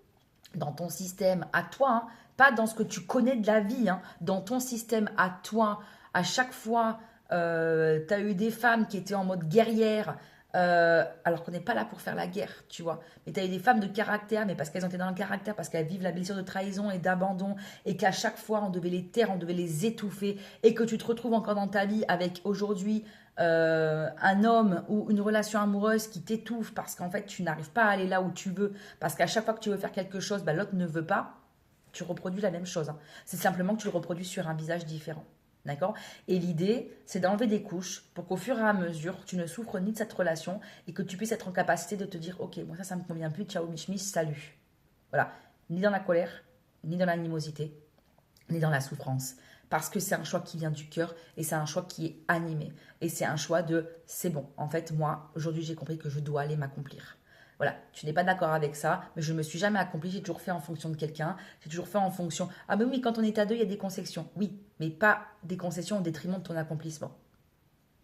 dans ton système à toi, hein, pas dans ce que tu connais de la vie, hein, dans ton système à toi, à chaque fois, tu as eu des femmes qui étaient en mode guerrière, alors qu'on n'est pas là pour faire la guerre, tu vois. Mais tu as eu des femmes de caractère, mais parce qu'elles ont été dans le caractère, parce qu'elles vivent la blessure de trahison et d'abandon, et qu'à chaque fois, on devait les taire, on devait les étouffer, et que tu te retrouves encore dans ta vie avec aujourd'hui un homme ou une relation amoureuse qui t'étouffe parce qu'en fait, tu n'arrives pas à aller là où tu veux, parce qu'à chaque fois que tu veux faire quelque chose, bah, l'autre ne veut pas, tu reproduis la même chose. Hein. C'est simplement que tu le reproduis sur un visage différent. D'accord. Et l'idée, c'est d'enlever des couches pour qu'au fur et à mesure, tu ne souffres ni de cette relation et que tu puisses être en capacité de te dire, ok, moi ça me convient plus, ciao, mich, salut. Voilà. Ni dans la colère, ni dans l'animosité, ni dans la souffrance. Parce que c'est un choix qui vient du cœur et c'est un choix qui est animé. Et c'est un choix de, c'est bon, en fait, moi, aujourd'hui, j'ai compris que je dois aller m'accomplir. Voilà, tu n'es pas d'accord avec ça, mais je ne me suis jamais accomplie, j'ai toujours fait en fonction de quelqu'un, j'ai toujours fait en fonction... Ah mais oui, quand on est à deux, il y a des concessions. Oui, mais pas des concessions au détriment de ton accomplissement.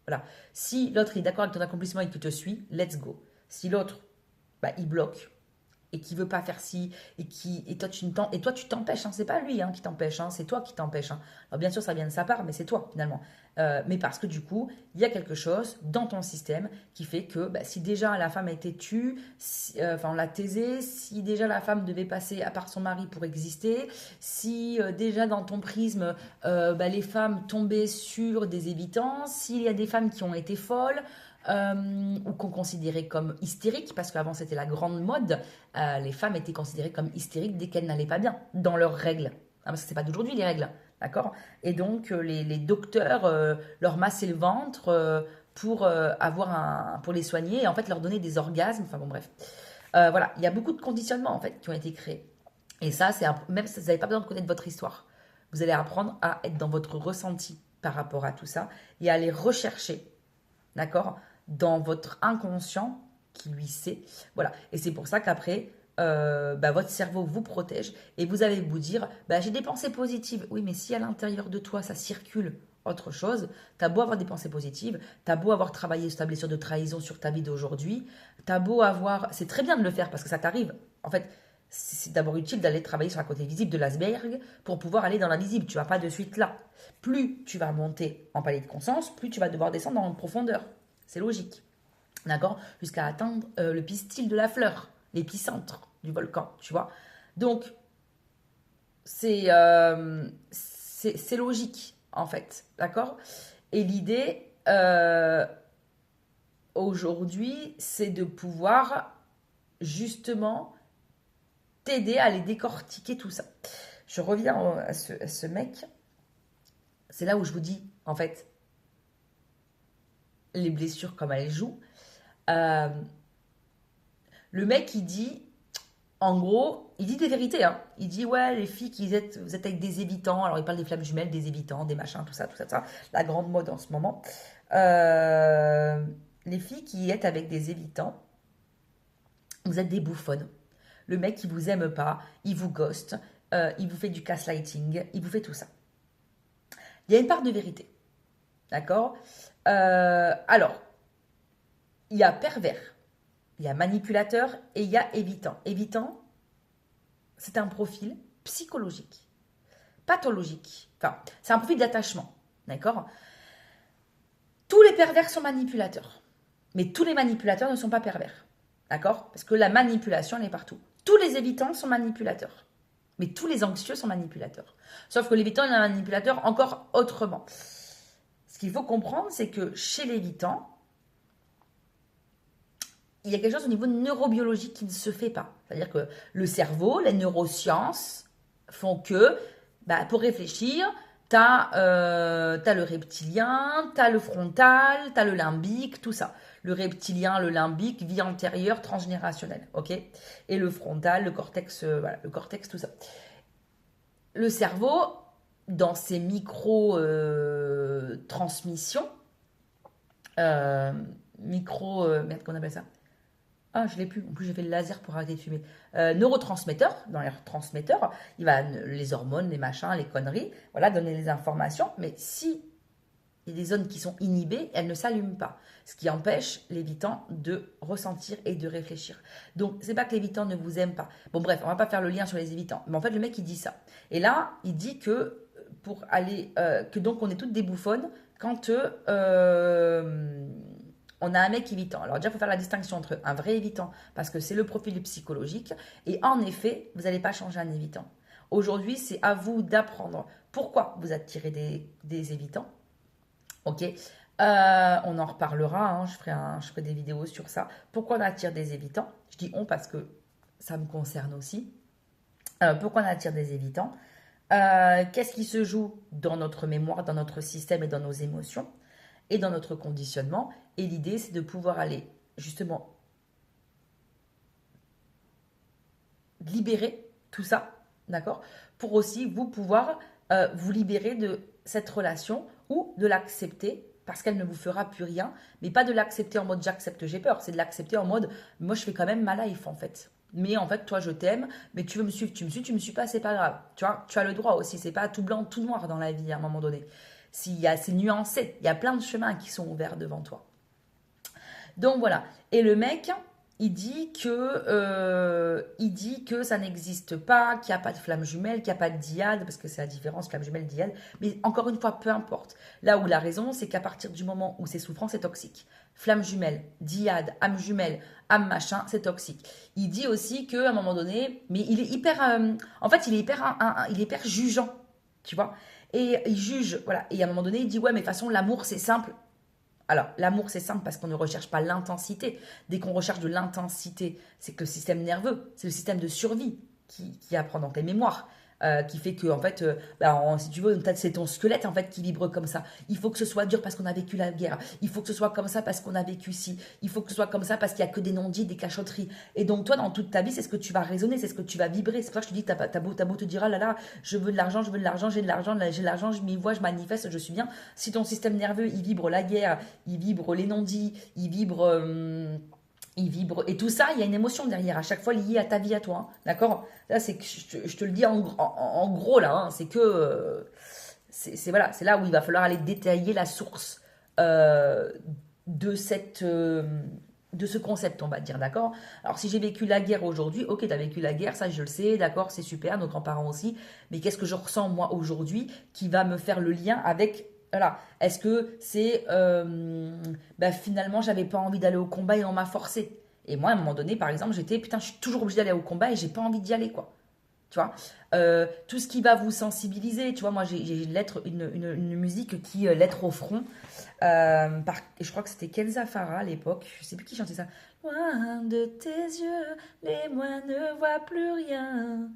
Voilà. Si l'autre est d'accord avec ton accomplissement et qu'il te suit, let's go. Si l'autre, bah, il bloque et qui veut pas faire ci et toi tu t'empêches, hein, c'est pas lui hein, qui t'empêche, hein, c'est toi qui t'empêches. Hein. Alors bien sûr ça vient de sa part, mais c'est toi finalement. Mais parce que du coup il y a quelque chose dans ton système qui fait que bah, si déjà la femme a été tue, on l'a taisée, si déjà la femme devait passer à part son mari pour exister, si déjà dans ton prisme bah, les femmes tombaient sur des évitants, s'il y a des femmes qui ont été folles. Ou qu'on considérait comme hystériques, parce qu'avant c'était la grande mode, les femmes étaient considérées comme hystériques dès qu'elles n'allaient pas bien, dans leurs règles. Ah, parce que c'est pas d'aujourd'hui les règles, d'accord. Et donc les docteurs leur massaient le ventre pour les soigner et en fait leur donner des orgasmes, enfin bon bref. Voilà, il y a beaucoup de conditionnements en fait qui ont été créés. Et ça, même si vous n'avez pas besoin de connaître votre histoire, vous allez apprendre à être dans votre ressenti par rapport à tout ça et à aller rechercher, d'accord, dans votre inconscient qui lui sait. Voilà. Et c'est pour ça qu'après, bah, votre cerveau vous protège et vous allez vous dire, bah, j'ai des pensées positives. Oui, mais si à l'intérieur de toi, ça circule autre chose, t'as beau avoir des pensées positives, t'as beau avoir travaillé sur ta blessure de trahison sur ta vie d'aujourd'hui, t'as beau avoir... C'est très bien de le faire parce que ça t'arrive. En fait, c'est d'abord utile d'aller travailler sur la côté visible de l'iceberg pour pouvoir aller dans l'invisible. Tu vas pas de suite là. Plus tu vas monter en palier de conscience, plus tu vas devoir descendre dans la profondeur. C'est logique. D'accord. Jusqu'à atteindre le pistil de la fleur, l'épicentre du volcan, tu vois. Donc, c'est logique, en fait. D'accord. Et l'idée, aujourd'hui, c'est de pouvoir, justement, t'aider à aller décortiquer tout ça. Je reviens à ce mec. C'est là où je vous dis, en fait, les blessures comme elles jouent. Le mec, il dit, en gros, il dit des vérités. Hein. Il dit, ouais, les filles, vous êtes avec des évitants. Alors, il parle des flammes jumelles, des évitants, des machins, tout ça. La grande mode en ce moment. Les filles qui êtes avec des évitants, vous êtes des bouffonnes. Le mec, il vous aime pas, il vous ghost, il vous fait du gaslighting, il vous fait tout ça. Il y a une part de vérité. D'accord. Alors, il y a pervers, il y a manipulateur et il y a évitant. Évitant, c'est un profil psychologique, pathologique. Enfin, c'est un profil d'attachement. D'accord. Tous les pervers sont manipulateurs. Mais tous les manipulateurs ne sont pas pervers. D'accord. Parce que la manipulation, elle est partout. Tous les évitants sont manipulateurs. Mais tous les anxieux sont manipulateurs. Sauf que l'évitant est un manipulateur encore autrement. Ce qu'il faut comprendre, c'est que chez l'évitant, il y a quelque chose au niveau neurobiologique qui ne se fait pas. C'est-à-dire que le cerveau, les neurosciences font que, bah, pour réfléchir, tu as le reptilien, tu as le frontal, tu as le limbique, tout ça. Le reptilien, le limbique, vie antérieure, transgénérationnelle, ok. Et le frontal, le cortex, voilà, le cortex, tout ça. Le cerveau, dans ses micro-transmissions, merde, qu'on appelle ça? Ah, je l'ai plus. En plus, j'ai fait le laser pour arrêter de fumer. Neurotransmetteurs, dans les transmetteurs, il va les hormones, les machins, les conneries, voilà, donner les informations. Mais si il y a des zones qui sont inhibées, elles ne s'allument pas. Ce qui empêche l'évitant de ressentir et de réfléchir. Donc, c'est pas que l'évitant ne vous aime pas. Bon, bref, on va pas faire le lien sur les évitants. Mais en fait, le mec, il dit ça. Et là, il dit que pour aller, que donc on est toutes des bouffonnes quand on a un mec évitant. Alors déjà, il faut faire la distinction entre un vrai évitant, parce que c'est le profil psychologique, et en effet, vous n'allez pas changer un évitant. Aujourd'hui, c'est à vous d'apprendre pourquoi vous attirez des évitants. Ok, on en reparlera, hein, je ferai des vidéos sur ça. Pourquoi on attire des évitants? Je dis on parce que ça me concerne aussi. Pourquoi on attire des évitants? Qu'est-ce qui se joue dans notre mémoire, dans notre système et dans nos émotions et dans notre conditionnement? Et l'idée, c'est de pouvoir aller justement libérer tout ça, d'accord? Pour aussi vous pouvoir vous libérer de cette relation ou de l'accepter parce qu'elle ne vous fera plus rien, mais pas de l'accepter en mode j'accepte, j'ai peur, c'est de l'accepter en mode moi je fais quand même ma life en fait. Mais en fait, toi, je t'aime, mais tu veux me suivre, tu me suis pas, c'est pas grave. Tu vois, tu as le droit aussi, c'est pas tout blanc, tout noir dans la vie à un moment donné. C'est nuancé, il y a plein de chemins qui sont ouverts devant toi. Donc voilà. Et le mec, il dit que ça n'existe pas, qu'il n'y a pas de flamme jumelle, qu'il n'y a pas de dyade, parce que c'est la différence, flamme jumelle, dyade. Mais encore une fois, peu importe. Là où la raison, c'est qu'à partir du moment où c'est souffrant, c'est toxique. Flamme jumelle, dyade, âme jumelle, âme machin, c'est toxique. Il dit aussi qu'à un moment donné, mais il est hyper, en fait, il est hyper jugeant, tu vois. Et il juge, voilà. Et à un moment donné, il dit ouais, mais de toute façon, l'amour, c'est simple. Alors, l'amour, c'est simple parce qu'on ne recherche pas l'intensité. Dès qu'on recherche de l'intensité, c'est que le système nerveux, c'est le système de survie qui apprend donc les mémoires, qui fait que, en fait, si tu veux, c'est ton squelette, en fait, qui vibre comme ça. Il faut que ce soit dur parce qu'on a vécu la guerre. Il faut que ce soit comme ça parce qu'on a vécu ci. Il faut que ce soit comme ça parce qu'il n'y a que des non-dits, des cachotteries. Et donc, toi, dans toute ta vie, c'est ce que tu vas raisonner, c'est ce que tu vas vibrer. C'est pour ça que je te dis, t'as beau te dire, ah là là, je veux de l'argent, j'ai de l'argent, j'ai de l'argent, je m'y vois, je manifeste, je suis bien. Si ton système nerveux, il vibre la guerre, il vibre les non-dits, il vibre. Et tout ça, il y a une émotion derrière, à chaque fois liée à ta vie, à toi. Hein, d'accord? Là, c'est que je te le dis en gros, là. Hein, c'est que. Voilà, c'est là où il va falloir aller détailler la source de ce concept, on va dire, d'accord? Alors, si j'ai vécu la guerre aujourd'hui, ok, tu as vécu la guerre, ça je le sais, d'accord, c'est super, nos grands-parents aussi, mais qu'est-ce que je ressens, moi, aujourd'hui, qui va me faire le lien avec... Voilà. Est-ce que c'est finalement j'avais pas envie d'aller au combat et on m'a forcé. Et moi à un moment donné par exemple j'étais putain je suis toujours obligée d'aller au combat et j'ai pas envie d'y aller quoi. Tu vois, tout ce qui va vous sensibiliser, tu vois, moi j'ai une musique qui lettre au front, je crois que c'était Kenza Farah à l'époque, je sais plus qui chantait ça. Loin de tes yeux, les mois ne voient plus rien,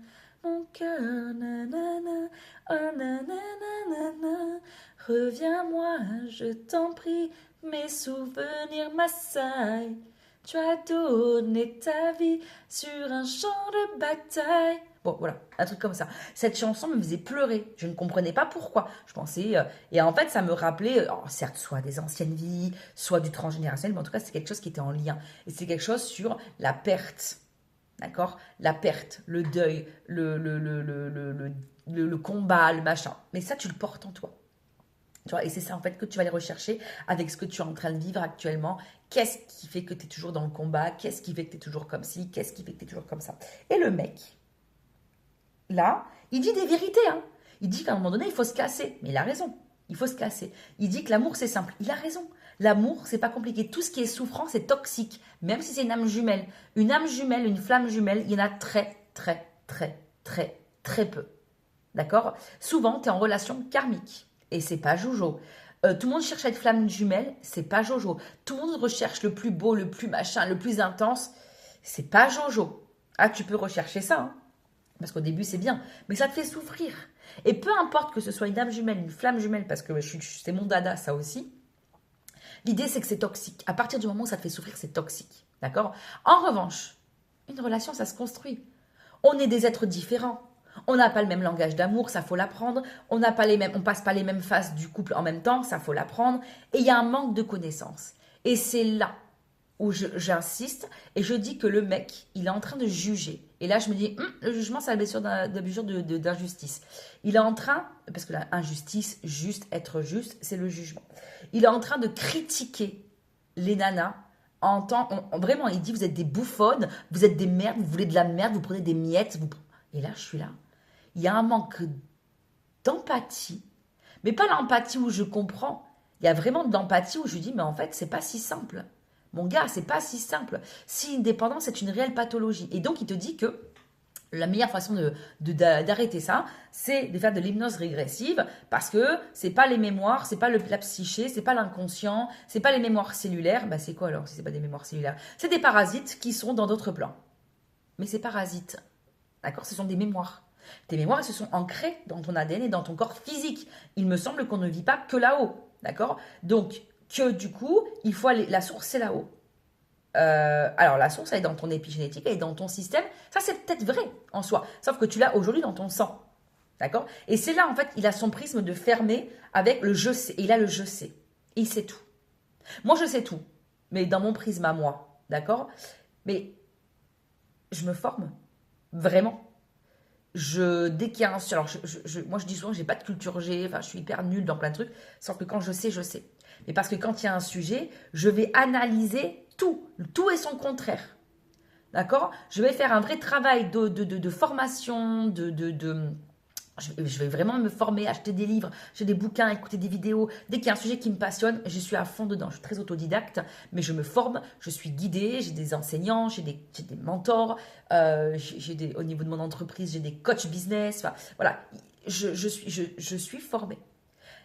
mon cœur, nanana, oh nanana, reviens-moi, je t'en prie, mes souvenirs m'assaillent. Tu as donné ta vie sur un champ de bataille. Bon, voilà, un truc comme ça. Cette chanson me faisait pleurer. Je ne comprenais pas pourquoi. Je pensais... et en fait, ça me rappelait, certes, soit des anciennes vies, soit du transgénérationnel, mais en tout cas, c'est quelque chose qui était en lien. Et c'est quelque chose sur la perte. D'accord? La perte, le deuil, le combat, le machin. Mais ça, tu le portes en toi. Tu vois, et c'est ça en fait que tu vas aller rechercher avec ce que tu es en train de vivre actuellement. Qu'est-ce qui fait que tu es toujours dans le combat? Qu'est-ce qui fait que tu es toujours comme ci? Qu'est-ce qui fait que tu es toujours comme ça? Et le mec, là, il dit des vérités. Hein. Il dit qu'à un moment donné, il faut se casser. Mais il a raison. Il faut se casser. Il dit que l'amour, c'est simple. Il a raison. L'amour, c'est pas compliqué. Tout ce qui est souffrant, c'est toxique. Même si c'est une âme jumelle. Une âme jumelle, une flamme jumelle, il y en a très, très, très, très, très peu. D'accord? Souvent, tu es en relation karmique. Et c'est pas Jojo. Tout le monde cherche à être flamme jumelle, c'est pas Jojo. Tout le monde recherche le plus beau, le plus machin, le plus intense, c'est pas Jojo. Ah, tu peux rechercher ça, hein, parce qu'au début c'est bien, mais ça te fait souffrir. Et peu importe que ce soit une âme jumelle, une flamme jumelle, parce que c'est mon dada, ça aussi. L'idée c'est que c'est toxique. À partir du moment où ça te fait souffrir, c'est toxique, d'accord? En revanche, une relation, ça se construit. On est des êtres différents. On n'a pas le même langage d'amour, ça faut l'apprendre. On passe pas les mêmes phases du couple en même temps, ça faut l'apprendre. Et il y a un manque de connaissances. Et c'est là où j'insiste et je dis que le mec, il est en train de juger. Et là, je me dis, le jugement, c'est la blessure d'injustice. Il est en train, parce que l'injustice, juste, être juste, c'est le jugement. Il est en train de critiquer les nanas. Vraiment, il dit, vous êtes des bouffonnes, vous êtes des merdes, vous voulez de la merde, vous prenez des miettes. Et là, je suis là. Il y a un manque d'empathie, mais pas l'empathie où je comprends. Il y a vraiment de l'empathie où je dis, mais en fait, c'est pas si simple. Mon gars, c'est pas si simple. Si une dépendance est une réelle pathologie. Et donc, il te dit que la meilleure façon d'arrêter ça, c'est de faire de l'hypnose régressive parce que c'est pas les mémoires, c'est pas la psyché, c'est pas l'inconscient, c'est pas les mémoires cellulaires. Bah, c'est quoi alors si c'est pas des mémoires cellulaires? C'est des parasites qui sont dans d'autres plans. Mais ces parasites, d'accord, ce sont des mémoires. Tes mémoires, elles se sont ancrées dans ton ADN et dans ton corps physique. Il me semble qu'on ne vit pas que là-haut, d'accord? Donc, que du coup, il faut aller. La source, c'est là-haut. Alors, la source, elle est dans ton épigénétique, elle est dans ton système. Ça, c'est peut-être vrai en soi. Sauf que tu l'as aujourd'hui dans ton sang. D'accord? Et c'est là, en fait, il a son prisme de fermer avec le je sais. Et il a le je sais. Et il sait tout. Moi, je sais tout. Mais dans mon prisme à moi. D'accord? Mais je me forme. Vraiment. Dès qu'il y a un. Alors, moi, je dis souvent, j'ai pas de culture G. Enfin, je suis hyper nulle dans plein de trucs. Sauf que quand je sais, je sais. Mais parce que quand il y a un sujet, je vais analyser tout. Tout est son contraire. D'accord? Je vais faire un vrai travail de formation, je vais vraiment me former, acheter des livres, acheter des bouquins, écouter des vidéos. Dès qu'il y a un sujet qui me passionne, je suis à fond dedans. Je suis très autodidacte, mais je me forme, je suis guidée, j'ai des enseignants, j'ai des mentors, au niveau de mon entreprise, j'ai des coachs business. Enfin, voilà, je suis formée.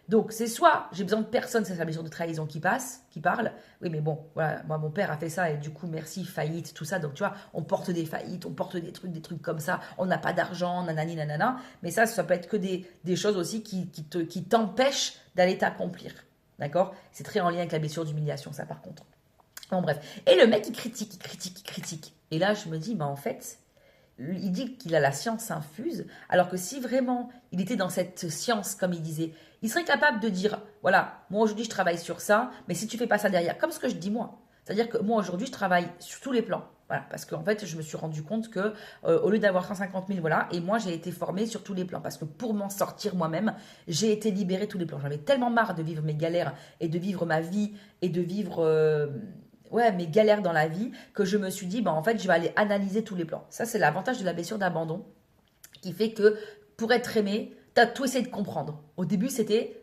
Donc, c'est soit j'ai besoin de personne, c'est sa blessure de trahison qui parle. Oui, mais bon, voilà, moi, mon père a fait ça et du coup, merci, faillite, tout ça. Donc, tu vois, on porte des faillites, on porte des trucs comme ça. On n'a pas d'argent, nanani, nanana. Mais ça peut être que des choses aussi qui t'empêchent d'aller t'accomplir. D'accord? C'est très en lien avec la blessure d'humiliation, ça, par contre. Bon, bref. Et le mec, il critique. Et là, je me dis, bah, en fait, il dit qu'il a la science infuse, alors que si vraiment il était dans cette science, comme il disait, il serait capable de dire, voilà, moi aujourd'hui je travaille sur ça, mais si tu fais pas ça derrière, comme ce que je dis moi, c'est-à-dire que moi aujourd'hui je travaille sur tous les plans, voilà, parce qu'en fait je me suis rendu compte que au lieu d'avoir 150 000, voilà, et moi j'ai été formée sur tous les plans, parce que pour m'en sortir moi-même, j'ai été libérée tous les plans, j'avais tellement marre de vivre mes galères et de vivre ma vie et de vivre mes galères dans la vie, que je me suis dit, bah, en fait, je vais aller analyser tous les plans. Ça, c'est l'avantage de la blessure d'abandon, qui fait que pour être aimé, tu as tout essayé de comprendre. Au début, c'était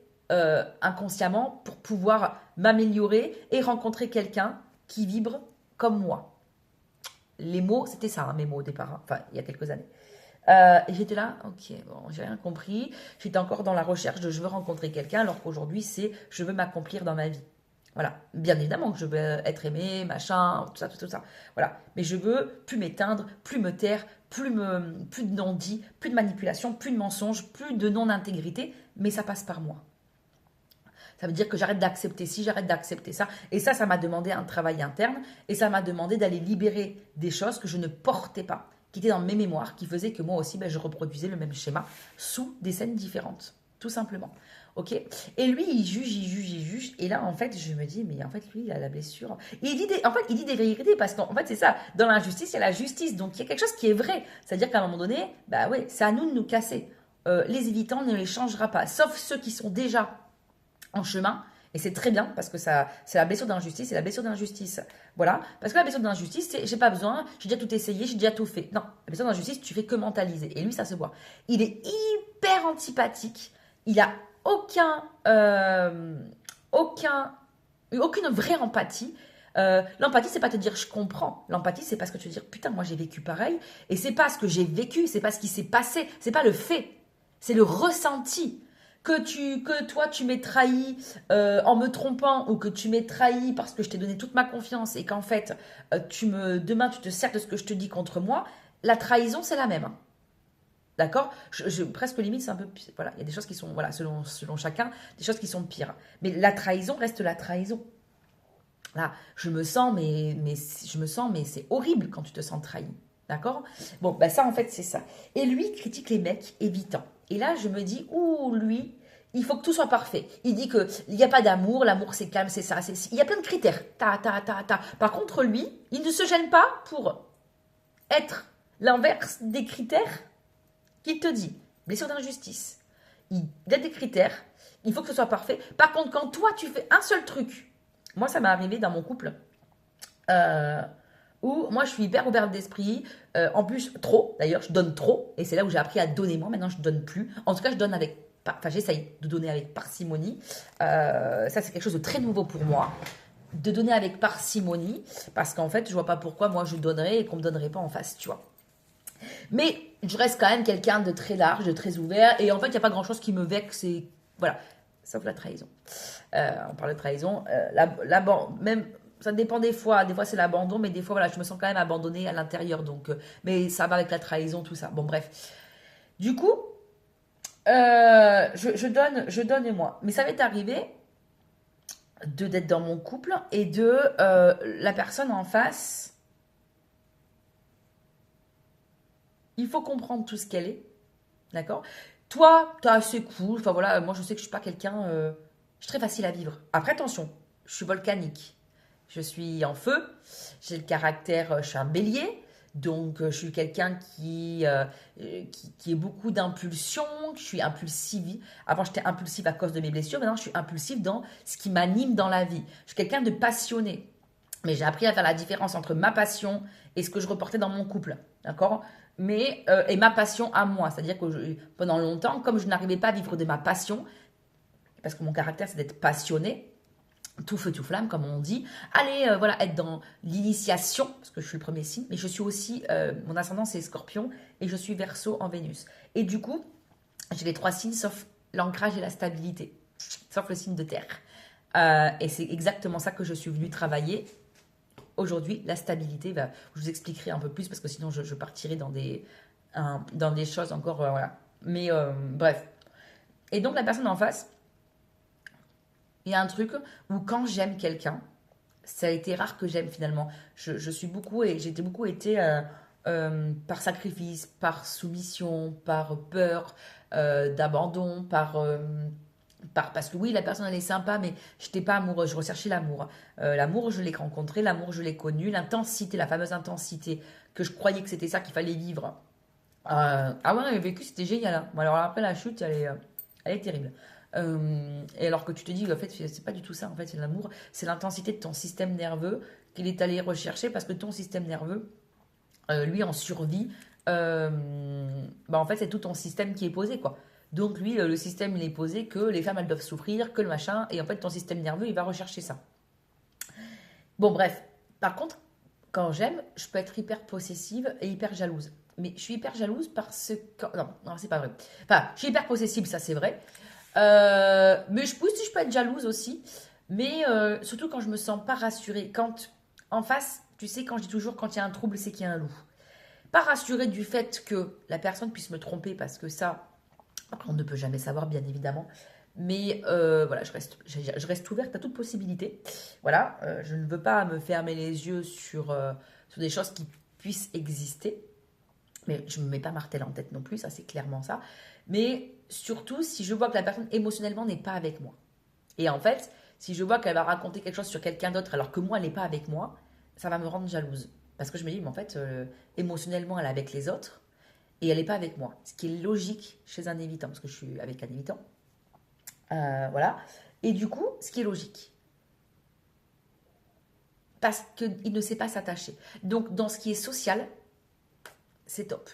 inconsciemment pour pouvoir m'améliorer et rencontrer quelqu'un qui vibre comme moi. Les mots, c'était ça, hein, mes mots au départ, hein. Enfin, il y a quelques années. Et j'étais là, ok, bon, j'ai rien compris. J'étais encore dans la recherche de je veux rencontrer quelqu'un, alors qu'aujourd'hui, c'est je veux m'accomplir dans ma vie. Voilà, bien évidemment que je veux être aimé, machin, tout ça. Voilà, mais je veux plus m'éteindre, plus me taire, plus de non-dit, plus de manipulation, plus de mensonges, plus de non-intégrité, mais ça passe par moi. Ça veut dire que j'arrête d'accepter ci, j'arrête d'accepter ça. Et ça m'a demandé un travail interne et ça m'a demandé d'aller libérer des choses que je ne portais pas, qui étaient dans mes mémoires, qui faisaient que moi aussi, je reproduisais le même schéma sous des scènes différentes, tout simplement. Ok. Et lui, il juge. Et là, en fait, je me dis, mais en fait, lui, il a la blessure. Et il dit des vérités parce qu'en fait, c'est ça. Dans l'injustice, il y a la justice. Donc, il y a quelque chose qui est vrai. C'est-à-dire qu'à un moment donné, bah ouais, c'est à nous de nous casser. Les évitants ne les changera pas. Sauf ceux qui sont déjà en chemin. Et c'est très bien parce que ça, c'est la blessure d'injustice. C'est la blessure d'injustice. Voilà. Parce que la blessure d'injustice, c'est j'ai pas besoin, j'ai déjà tout essayé, j'ai déjà tout fait. Non, la blessure d'injustice, tu fais que mentaliser. Et lui, ça se voit. Il est hyper antipathique. Il a aucune vraie empathie. L'empathie, c'est pas te dire je comprends. L'empathie, c'est parce que tu te dire putain, moi j'ai vécu pareil. Et c'est pas ce que j'ai vécu, c'est pas ce qui s'est passé, c'est pas le fait, c'est le ressenti. Que toi tu m'aies trahi en me trompant ou que tu m'aies trahi parce que je t'ai donné toute ma confiance et qu'en fait demain tu te sers de ce que je te dis contre moi, la trahison c'est la même. D'accord? Presque limite, c'est un peu. Voilà, il y a des choses qui sont, voilà, selon chacun, des choses qui sont pires. Mais la trahison reste la trahison. Là, je me sens, mais c'est horrible quand tu te sens trahi. D'accord? Bon, bah ça, en fait, c'est ça. Et lui, il critique les mecs évitants. Et là, je me dis, ouh, lui, il faut que tout soit parfait. Il dit qu'il n'y a pas d'amour, l'amour c'est calme, c'est ça, c'est ci. Il y a plein de critères. Par contre, lui, il ne se gêne pas pour être l'inverse des critères qu'il te dit. Blessure d'injustice. Il y a des critères, il faut que ce soit parfait. Par contre, quand toi, tu fais un seul truc, moi, ça m'est arrivé dans mon couple, où moi, je suis hyper ouverte d'esprit. En plus, trop, d'ailleurs, je donne trop. Et c'est là où j'ai appris à donner moins. Maintenant, je donne plus. En tout cas, je donne avec... Enfin, j'essaye de donner avec parcimonie. Ça, c'est quelque chose de très nouveau pour moi. De donner avec parcimonie. Parce qu'en fait, je vois pas pourquoi moi, je donnerais et qu'on me donnerait pas en face, tu vois. Mais je reste quand même quelqu'un de très large, de très ouvert. Et en fait, il n'y a pas grand-chose qui me vexe. Et voilà. Sauf la trahison. On parle de trahison. Même, ça dépend des fois. Des fois, c'est l'abandon. Mais des fois, voilà, je me sens quand même abandonnée à l'intérieur. Donc, mais ça va avec la trahison, tout ça. Bon, bref. Du coup, je donne moi. Mais ça m'est arrivé d'être dans mon couple et de la personne en face. Il faut comprendre tout ce qu'elle est. D'accord. Toi, t'es assez cool. Enfin voilà, moi je sais que je suis pas quelqu'un. Je suis très facile à vivre. Après, attention, je suis volcanique. Je suis en feu. J'ai le caractère. Je suis un bélier. Donc, je suis quelqu'un qui est beaucoup d'impulsion. Je suis impulsive. Avant, j'étais impulsive à cause de mes blessures. Maintenant, je suis impulsive dans ce qui m'anime dans la vie. Je suis quelqu'un de passionné. Mais j'ai appris à faire la différence entre ma passion et ce que je reportais dans mon couple. D'accord. Mais, et ma passion à moi. C'est-à-dire que pendant longtemps, comme je n'arrivais pas à vivre de ma passion, parce que mon caractère, c'est d'être passionné, tout feu, tout flamme, comme on dit. Allez, voilà, être dans l'initiation, parce que je suis le premier signe, mais je suis aussi, mon ascendant, c'est Scorpion, et je suis Verseau en Vénus. Et du coup, j'ai les 3 signes, sauf l'ancrage et la stabilité, sauf le signe de terre. Et c'est exactement ça que je suis venue travailler. Aujourd'hui, la stabilité, je vous expliquerai un peu plus parce que sinon je partirai dans des choses encore. Voilà. Mais bref. Et donc, la personne en face, il y a un truc où quand j'aime quelqu'un, ça a été rare que j'aime finalement. Je suis beaucoup et j'ai beaucoup été par sacrifice, par soumission, par peur d'abandon, parce que oui, la personne elle est sympa, mais je n'étais pas amoureuse, je recherchais l'amour. L'amour, je l'ai rencontré, l'amour, je l'ai connu, l'intensité, la fameuse intensité, que je croyais que c'était ça qu'il fallait vivre. Ah ouais, le vécu, c'était génial. Hein. Bon, alors après, la chute, elle est terrible. Et alors que tu te dis, en fait, c'est pas du tout ça, en fait, c'est l'amour, c'est l'intensité de ton système nerveux qu'il est allé rechercher parce que ton système nerveux, lui, en survie, en fait, c'est tout ton système qui est posé, quoi. Donc lui, le système, il est posé que les femmes, elles doivent souffrir, que le machin, et en fait, ton système nerveux, il va rechercher ça. Bon, bref. Par contre, quand j'aime, je peux être hyper possessive et hyper jalouse. Mais je suis hyper jalouse parce que... Non, c'est pas vrai. Enfin, je suis hyper possessive, ça c'est vrai. Mais je peux être jalouse aussi. Mais surtout quand je me sens pas rassurée. Quand, en face, tu sais, quand je dis toujours, quand il y a un trouble, c'est qu'il y a un loup. Pas rassurée du fait que la personne puisse me tromper parce que ça... On ne peut jamais savoir, bien évidemment. Mais voilà, je reste ouverte à toute possibilité. Voilà, je ne veux pas me fermer les yeux sur des choses qui puissent exister. Mais je ne me mets pas martel en tête non plus, ça c'est clairement ça. Mais surtout, si je vois que la personne émotionnellement n'est pas avec moi. Et en fait, si je vois qu'elle va raconter quelque chose sur quelqu'un d'autre alors que moi, elle n'est pas avec moi, ça va me rendre jalouse. Parce que je me dis, mais en fait, émotionnellement, elle est avec les autres. Et elle n'est pas avec moi. Ce qui est logique chez un évitant, parce que je suis avec un évitant. Voilà. Et du coup, ce qui est logique. Parce qu'il ne sait pas s'attacher. Donc, dans ce qui est social, c'est top.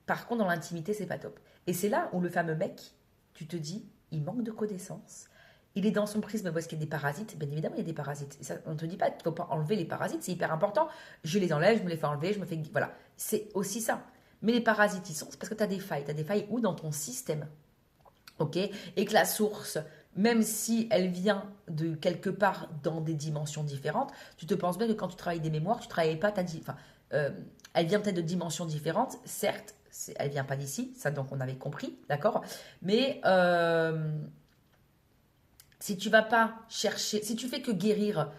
Par contre, dans l'intimité, c'est pas top. Et c'est là où le fameux mec, tu te dis, il manque de connaissances. Il est dans son prisme, où est-ce qu'il y a des parasites. Bien évidemment, il y a des parasites. Et ça, on ne te dit pas qu'il ne faut pas enlever les parasites, c'est hyper important. Je les enlève, je me les fais enlever, je me fais... Voilà. C'est aussi ça. Mais les parasites, ils sont, c'est parce que tu as des failles. Tu as des failles où dans ton système. Ok. Et que la source, même si elle vient de quelque part dans des dimensions différentes, tu te penses bien que quand tu travailles des mémoires, tu ne travailles pas elle vient peut-être de dimensions différentes, certes, elle vient pas d'ici, ça donc on avait compris, d'accord. Mais si tu vas pas chercher, si tu fais que guérir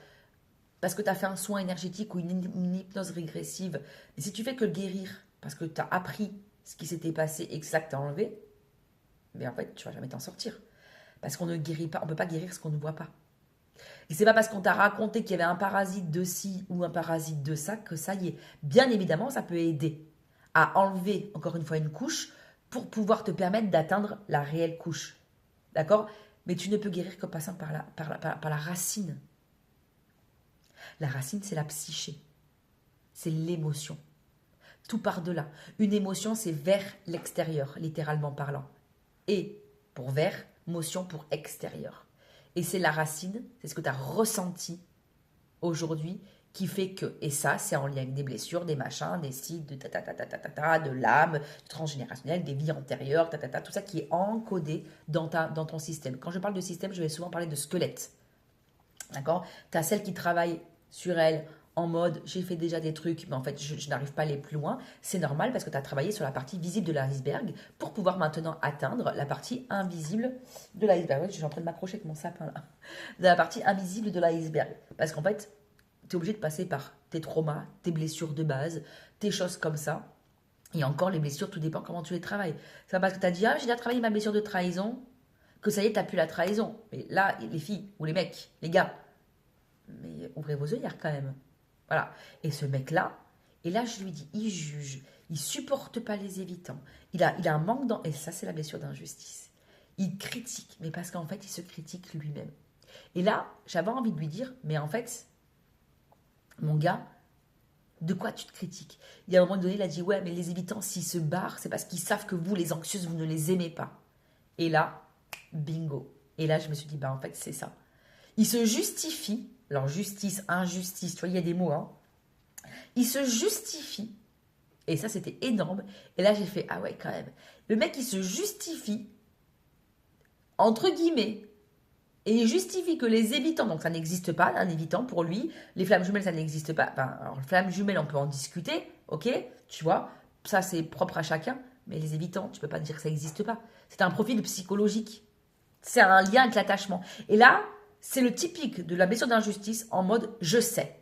parce que tu as fait un soin énergétique ou une hypnose régressive, et si tu fais que guérir parce que tu as appris ce qui s'était passé et que ça que tu as enlevé, mais en fait, tu vas jamais t'en sortir. Parce qu'on ne guérit pas, on ne peut pas guérir ce qu'on ne voit pas. Et c'est pas parce qu'on t'a raconté qu'il y avait un parasite de ci ou un parasite de ça que ça y est. Bien évidemment, ça peut aider à enlever, encore une fois, une couche pour pouvoir te permettre d'atteindre la réelle couche. D'accord? Mais tu ne peux guérir qu'en passant par la racine. La racine, c'est la psyché. C'est l'émotion. Tout part de là. Une émotion, c'est vers l'extérieur, littéralement parlant. Et pour vers, motion pour extérieur. Et c'est la racine, c'est ce que tu as ressenti aujourd'hui qui fait que, et ça, c'est en lien avec des blessures, des machins, des sites, de l'âme, transgénérationnel, des vies antérieures, tout ça qui est encodé dans ton système. Quand je parle de système, je vais souvent parler de squelette. D'accord? Tu as celle qui travaille sur elle en mode j'ai fait déjà des trucs, mais en fait je n'arrive pas à aller plus loin. C'est normal parce que tu as travaillé sur la partie visible de l'iceberg pour pouvoir maintenant atteindre la partie invisible de l'iceberg. Oui, je suis en train de m'accrocher avec mon sapin là. De la partie invisible de l'iceberg. Parce qu'en fait, tu es obligé de passer par tes traumas, tes blessures de base, tes choses comme ça. Et encore, les blessures, tout dépend comment tu les travailles. C'est pas parce que tu as dit, ah, j'ai déjà travaillé ma blessure de trahison, que ça y est, tu n'as plus la trahison. Mais là, les filles, ou les mecs, les gars, mais ouvrez vos œillères quand même. Voilà. Et ce mec-là, et là, je lui dis, il juge, il supporte pas les évitants. Il a un manque dans... Et ça, c'est la blessure d'injustice. Il critique, mais parce qu'en fait, il se critique lui-même. Et là, j'avais envie de lui dire, mais en fait, mon gars, de quoi tu te critiques? Il y a un moment donné, il a dit, ouais, mais les évitants, s'ils se barrent, c'est parce qu'ils savent que vous, les anxieuses, vous ne les aimez pas. Et là, bingo. Et là, je me suis dit, bah en fait, c'est ça. Il se justifie, alors justice, injustice, tu vois, il y a des mots, hein. Il se justifie, et ça, c'était énorme. Et là, j'ai fait, ah ouais, quand même. Le mec, il se justifie, entre guillemets, et il justifie que les évitants, donc ça n'existe pas, un évitant pour lui, les flammes jumelles, ça n'existe pas. Enfin, alors, les flammes jumelles, on peut en discuter, ok, tu vois, ça c'est propre à chacun, mais les évitants, tu peux pas dire que ça n'existe pas. C'est un profil psychologique, c'est un lien avec l'attachement. Et là, c'est le typique de la blessure d'injustice en mode je sais.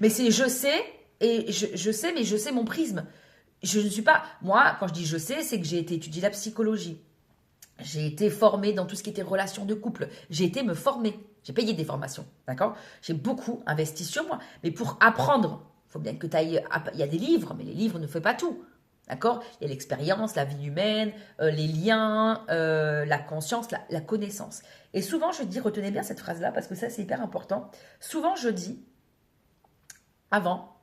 Mais c'est je sais, et je sais, mais je sais mon prisme. Je ne suis pas, moi, quand je dis je sais, c'est que j'ai été étudier la psychologie. J'ai été formée dans tout ce qui était relations de couple. J'ai été me former. J'ai payé des formations, d'accord? J'ai beaucoup investi sur moi. Mais pour apprendre, il faut bien que tu ailles... Il y a des livres, mais les livres ne font pas tout, d'accord? Il y a l'expérience, la vie humaine, les liens, la conscience, la connaissance. Et souvent, je dis, retenez bien cette phrase-là, parce que ça, c'est hyper important. Souvent, je dis, avant,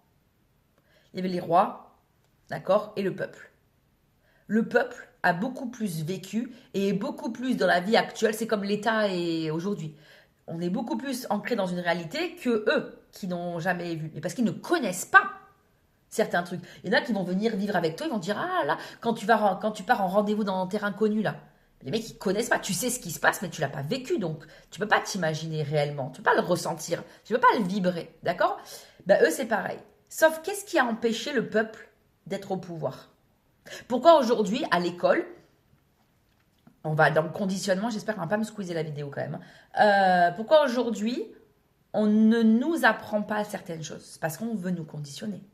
il y avait les rois, d'accord? Et le peuple. Le peuple a beaucoup plus vécu et est beaucoup plus dans la vie actuelle. C'est comme l'État est aujourd'hui. On est beaucoup plus ancré dans une réalité que eux qui n'ont jamais vu. Mais parce qu'ils ne connaissent pas certains trucs. Il y en a qui vont venir vivre avec toi, ils vont dire ah là, quand tu pars en rendez-vous dans un terrain connu là. Les mecs ils connaissent pas. Tu sais ce qui se passe, mais tu l'as pas vécu, donc tu peux pas t'imaginer réellement. Tu peux pas le ressentir. Tu peux pas le vibrer, d'accord? Ben, eux c'est pareil. Sauf qu'est-ce qui a empêché le peuple d'être au pouvoir? Pourquoi aujourd'hui, à l'école, on va dans le conditionnement, j'espère qu'on ne va pas me squeezer la vidéo quand même. Pourquoi aujourd'hui, on ne nous apprend pas certaines choses? Parce qu'on veut nous conditionner.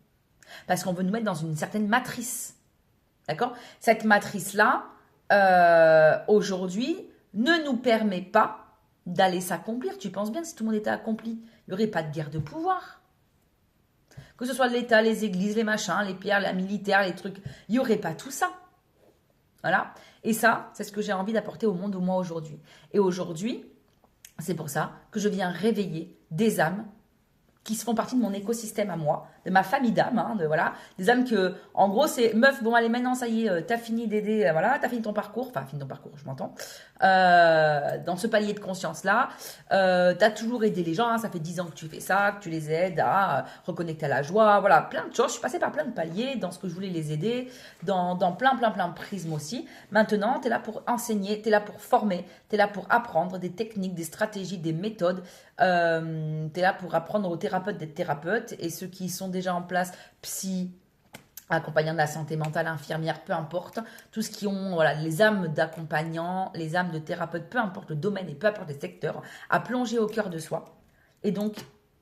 Parce qu'on veut nous mettre dans une certaine matrice. D'accord? Cette matrice-là, aujourd'hui, ne nous permet pas d'aller s'accomplir. Tu penses bien que si tout le monde était accompli, il n'y aurait pas de guerre de pouvoir. Que ce soit l'État, les églises, les machins, les pierres, les militaires, les trucs, il n'y aurait pas tout ça. Voilà. Et ça, c'est ce que j'ai envie d'apporter au monde, au moi aujourd'hui. Et aujourd'hui, c'est pour ça que je viens réveiller des âmes qui se font partie de mon écosystème à moi, de ma famille d'âmes, hein, voilà, des âmes que, en gros, c'est meuf, bon, allez, maintenant, ça y est, t'as fini d'aider, voilà, t'as fini ton parcours, je m'entends, dans ce palier de conscience-là, t'as toujours aidé les gens, hein, ça fait 10 ans que tu fais ça, que tu les aides à reconnecter à la joie, voilà, plein de choses, je suis passée par plein de paliers dans ce que je voulais les aider, dans plein de prismes aussi. Maintenant, t'es là pour enseigner, t'es là pour former, t'es là pour apprendre des techniques, des stratégies, des méthodes, t'es là pour apprendre aux thérapeutes d'être thérapeutes et ceux qui sont déjà en place, psy, accompagnants de la santé mentale, infirmières, peu importe, tout ce qui ont voilà, les âmes d'accompagnants, les âmes de thérapeutes, peu importe le domaine et peu importe les secteurs, à plonger au cœur de soi. Et donc,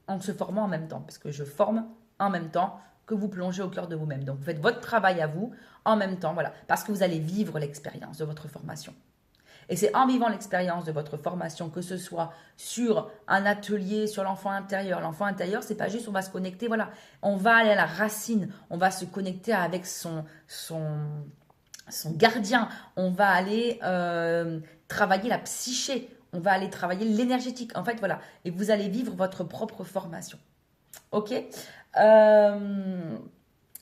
en se formant en même temps, parce que je forme en même temps que vous plongez au cœur de vous-même. Donc, vous faites votre travail à vous en même temps, voilà, parce que vous allez vivre l'expérience de votre formation. Et c'est en vivant l'expérience de votre formation, que ce soit sur un atelier, sur l'enfant intérieur. L'enfant intérieur, c'est pas juste on va se connecter, voilà. On va aller à la racine, on va se connecter avec son gardien, on va aller travailler la psyché, on va aller travailler l'énergétique. En fait, voilà. Et vous allez vivre votre propre formation. Ok.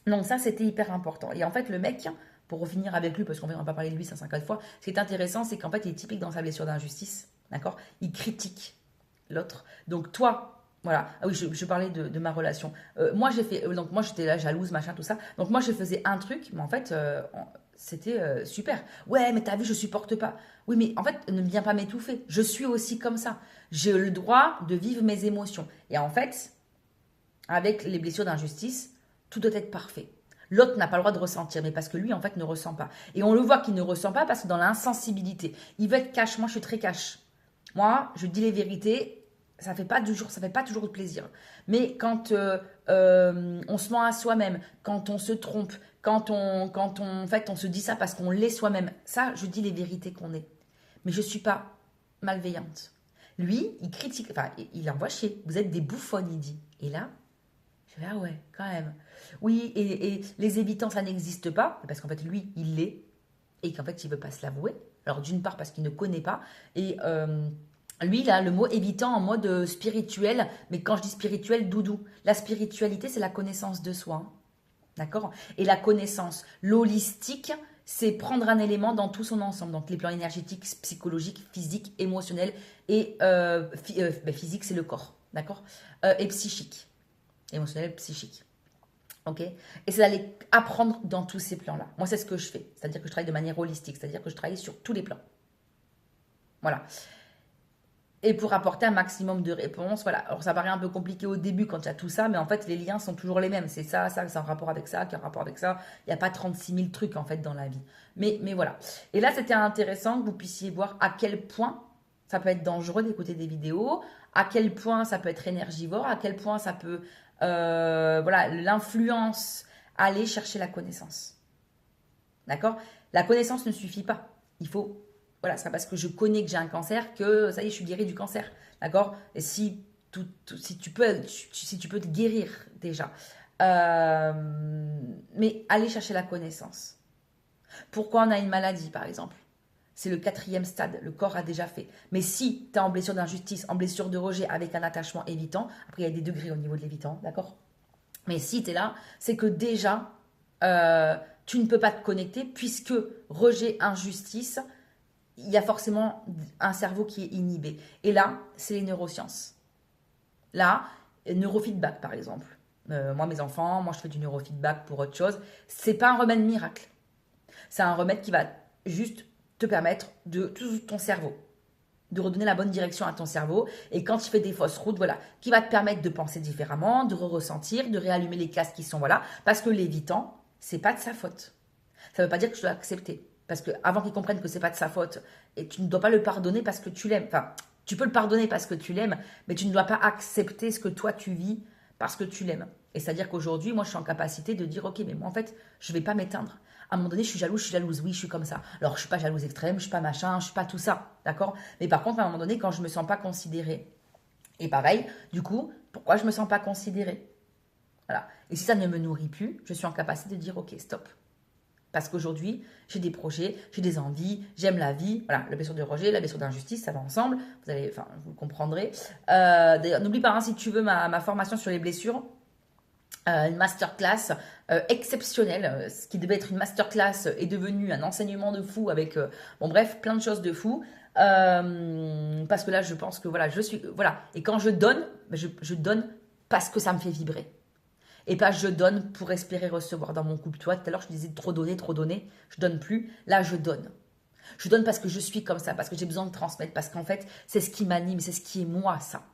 Donc ça, c'était hyper important. Et en fait, le mec, pour revenir avec lui, parce qu'on va pas parler de lui 150 fois, ce qui est intéressant, c'est qu'en fait, il est typique dans sa blessure d'injustice. D'accord. Il critique l'autre. Donc toi, voilà. Ah oui, je parlais de ma relation. Moi, j'ai fait. Donc moi, j'étais là jalouse, machin, tout ça. Donc moi, je faisais un truc, mais en fait, c'était super. Ouais, mais t'as vu, je supporte pas. Oui, mais en fait, ne viens pas m'étouffer. Je suis aussi comme ça. J'ai le droit de vivre mes émotions. Et en fait, avec les blessures d'injustice, tout doit être parfait. L'autre n'a pas le droit de ressentir, mais parce que lui, en fait, ne ressent pas. Et on le voit qu'il ne ressent pas parce que dans l'insensibilité, il veut être cash. Moi, je suis très cash. Moi, je dis les vérités. Ça fait pas toujours de plaisir. Mais quand on se ment à soi-même, quand on se trompe, en fait, on se dit ça parce qu'on l'est soi-même. Ça, je dis les vérités qu'on est. Mais je ne suis pas malveillante. Lui, il critique, enfin, il envoie chier. Vous êtes des bouffonnes, il dit. Et là, je vais, ah ouais, quand même. Oui, et les évitants, ça n'existe pas. Parce qu'en fait, lui, il l'est. Et qu'en fait, il ne veut pas se l'avouer. Alors, d'une part, parce qu'il ne connaît pas. Et lui, il a le mot évitant en mode spirituel. Mais quand je dis spirituel, doudou. La spiritualité, c'est la connaissance de soi. Hein. D'accord. Et la connaissance, l'holistique, c'est prendre un élément dans tout son ensemble. Donc, les plans énergétiques, psychologiques, physiques, émotionnels. Et physique, c'est le corps. D'accord. Et psychique. Émotionnel, psychique. Ok. Et c'est d'aller apprendre dans tous ces plans-là. Moi, c'est ce que je fais. C'est-à-dire que je travaille de manière holistique. C'est-à-dire que je travaille sur tous les plans. Voilà. Et pour apporter un maximum de réponses, voilà. Alors, ça paraît un peu compliqué au début quand il y a tout ça, mais en fait, les liens sont toujours les mêmes. C'est ça, c'est un rapport avec ça, qui a un rapport avec ça. Il n'y a pas 36 000 trucs, en fait, dans la vie. Mais voilà. Et là, c'était intéressant que vous puissiez voir à quel point ça peut être dangereux d'écouter des vidéos, à quel point ça peut être énergivore, à quel point ça peut, voilà, l'influence, aller chercher la connaissance. D'accord. La connaissance ne suffit pas. Il faut... Voilà, c'est pas parce que je connais que j'ai un cancer que ça y est, je suis guérie du cancer. D'accord. Et si tu peux te guérir déjà. Mais aller chercher la connaissance. Pourquoi on a une maladie, par exemple? C'est le 4e stade, le corps a déjà fait. Mais si tu es en blessure d'injustice, en blessure de rejet avec un attachement évitant, après il y a des degrés au niveau de l'évitant, d'accord? Mais si tu es là, c'est que déjà, tu ne peux pas te connecter puisque rejet, injustice, il y a forcément un cerveau qui est inhibé. Et là, c'est les neurosciences. Là, neurofeedback par exemple. Moi, mes enfants, moi je fais du neurofeedback pour autre chose. C'est pas un remède miracle. C'est un remède qui va juste te permettre de tout ton cerveau, de redonner la bonne direction à ton cerveau. Et quand tu fais des fausses routes, voilà, qui va te permettre de penser différemment, de ressentir, de réallumer les cases qui sont voilà. Parce que l'évitant, c'est pas de sa faute. Ça veut pas dire que tu dois accepter. Parce que avant qu'il comprenne que c'est pas de sa faute, et tu ne dois pas le pardonner parce que tu l'aimes. Enfin, tu peux le pardonner parce que tu l'aimes, mais tu ne dois pas accepter ce que toi tu vis parce que tu l'aimes. Et c'est-à-dire qu'aujourd'hui, moi, je suis en capacité de dire, ok, mais moi, en fait, je vais pas m'éteindre. À un moment donné, je suis jalouse. Oui, je suis comme ça. Alors, je suis pas jalouse extrême, je suis pas machin, je suis pas tout ça, d'accord. Mais par contre, à un moment donné, quand je me sens pas considérée, et pareil, du coup, pourquoi je me sens pas considérée? Voilà. Et si ça ne me nourrit plus, je suis en capacité de dire, ok, stop. Parce qu'aujourd'hui, j'ai des projets, j'ai des envies, j'aime la vie. Voilà, la blessure de rejet, la blessure d'injustice, ça va ensemble. Vous le comprendrez. D'ailleurs, n'oublie pas, hein, si tu veux ma formation sur les blessures, une masterclass exceptionnelle. Ce qui devait être une masterclass est devenu un enseignement de fou avec, bon bref, plein de choses de fou. Parce que là, je pense que voilà, Et quand je donne, je donne parce que ça me fait vibrer. Et pas je donne pour espérer recevoir dans mon couple. Tu vois, tout à l'heure, je disais trop donner, je donne plus. Là, je donne. Je donne parce que je suis comme ça, parce que j'ai besoin de transmettre, parce qu'en fait, c'est ce qui m'anime, c'est ce qui est moi, ça.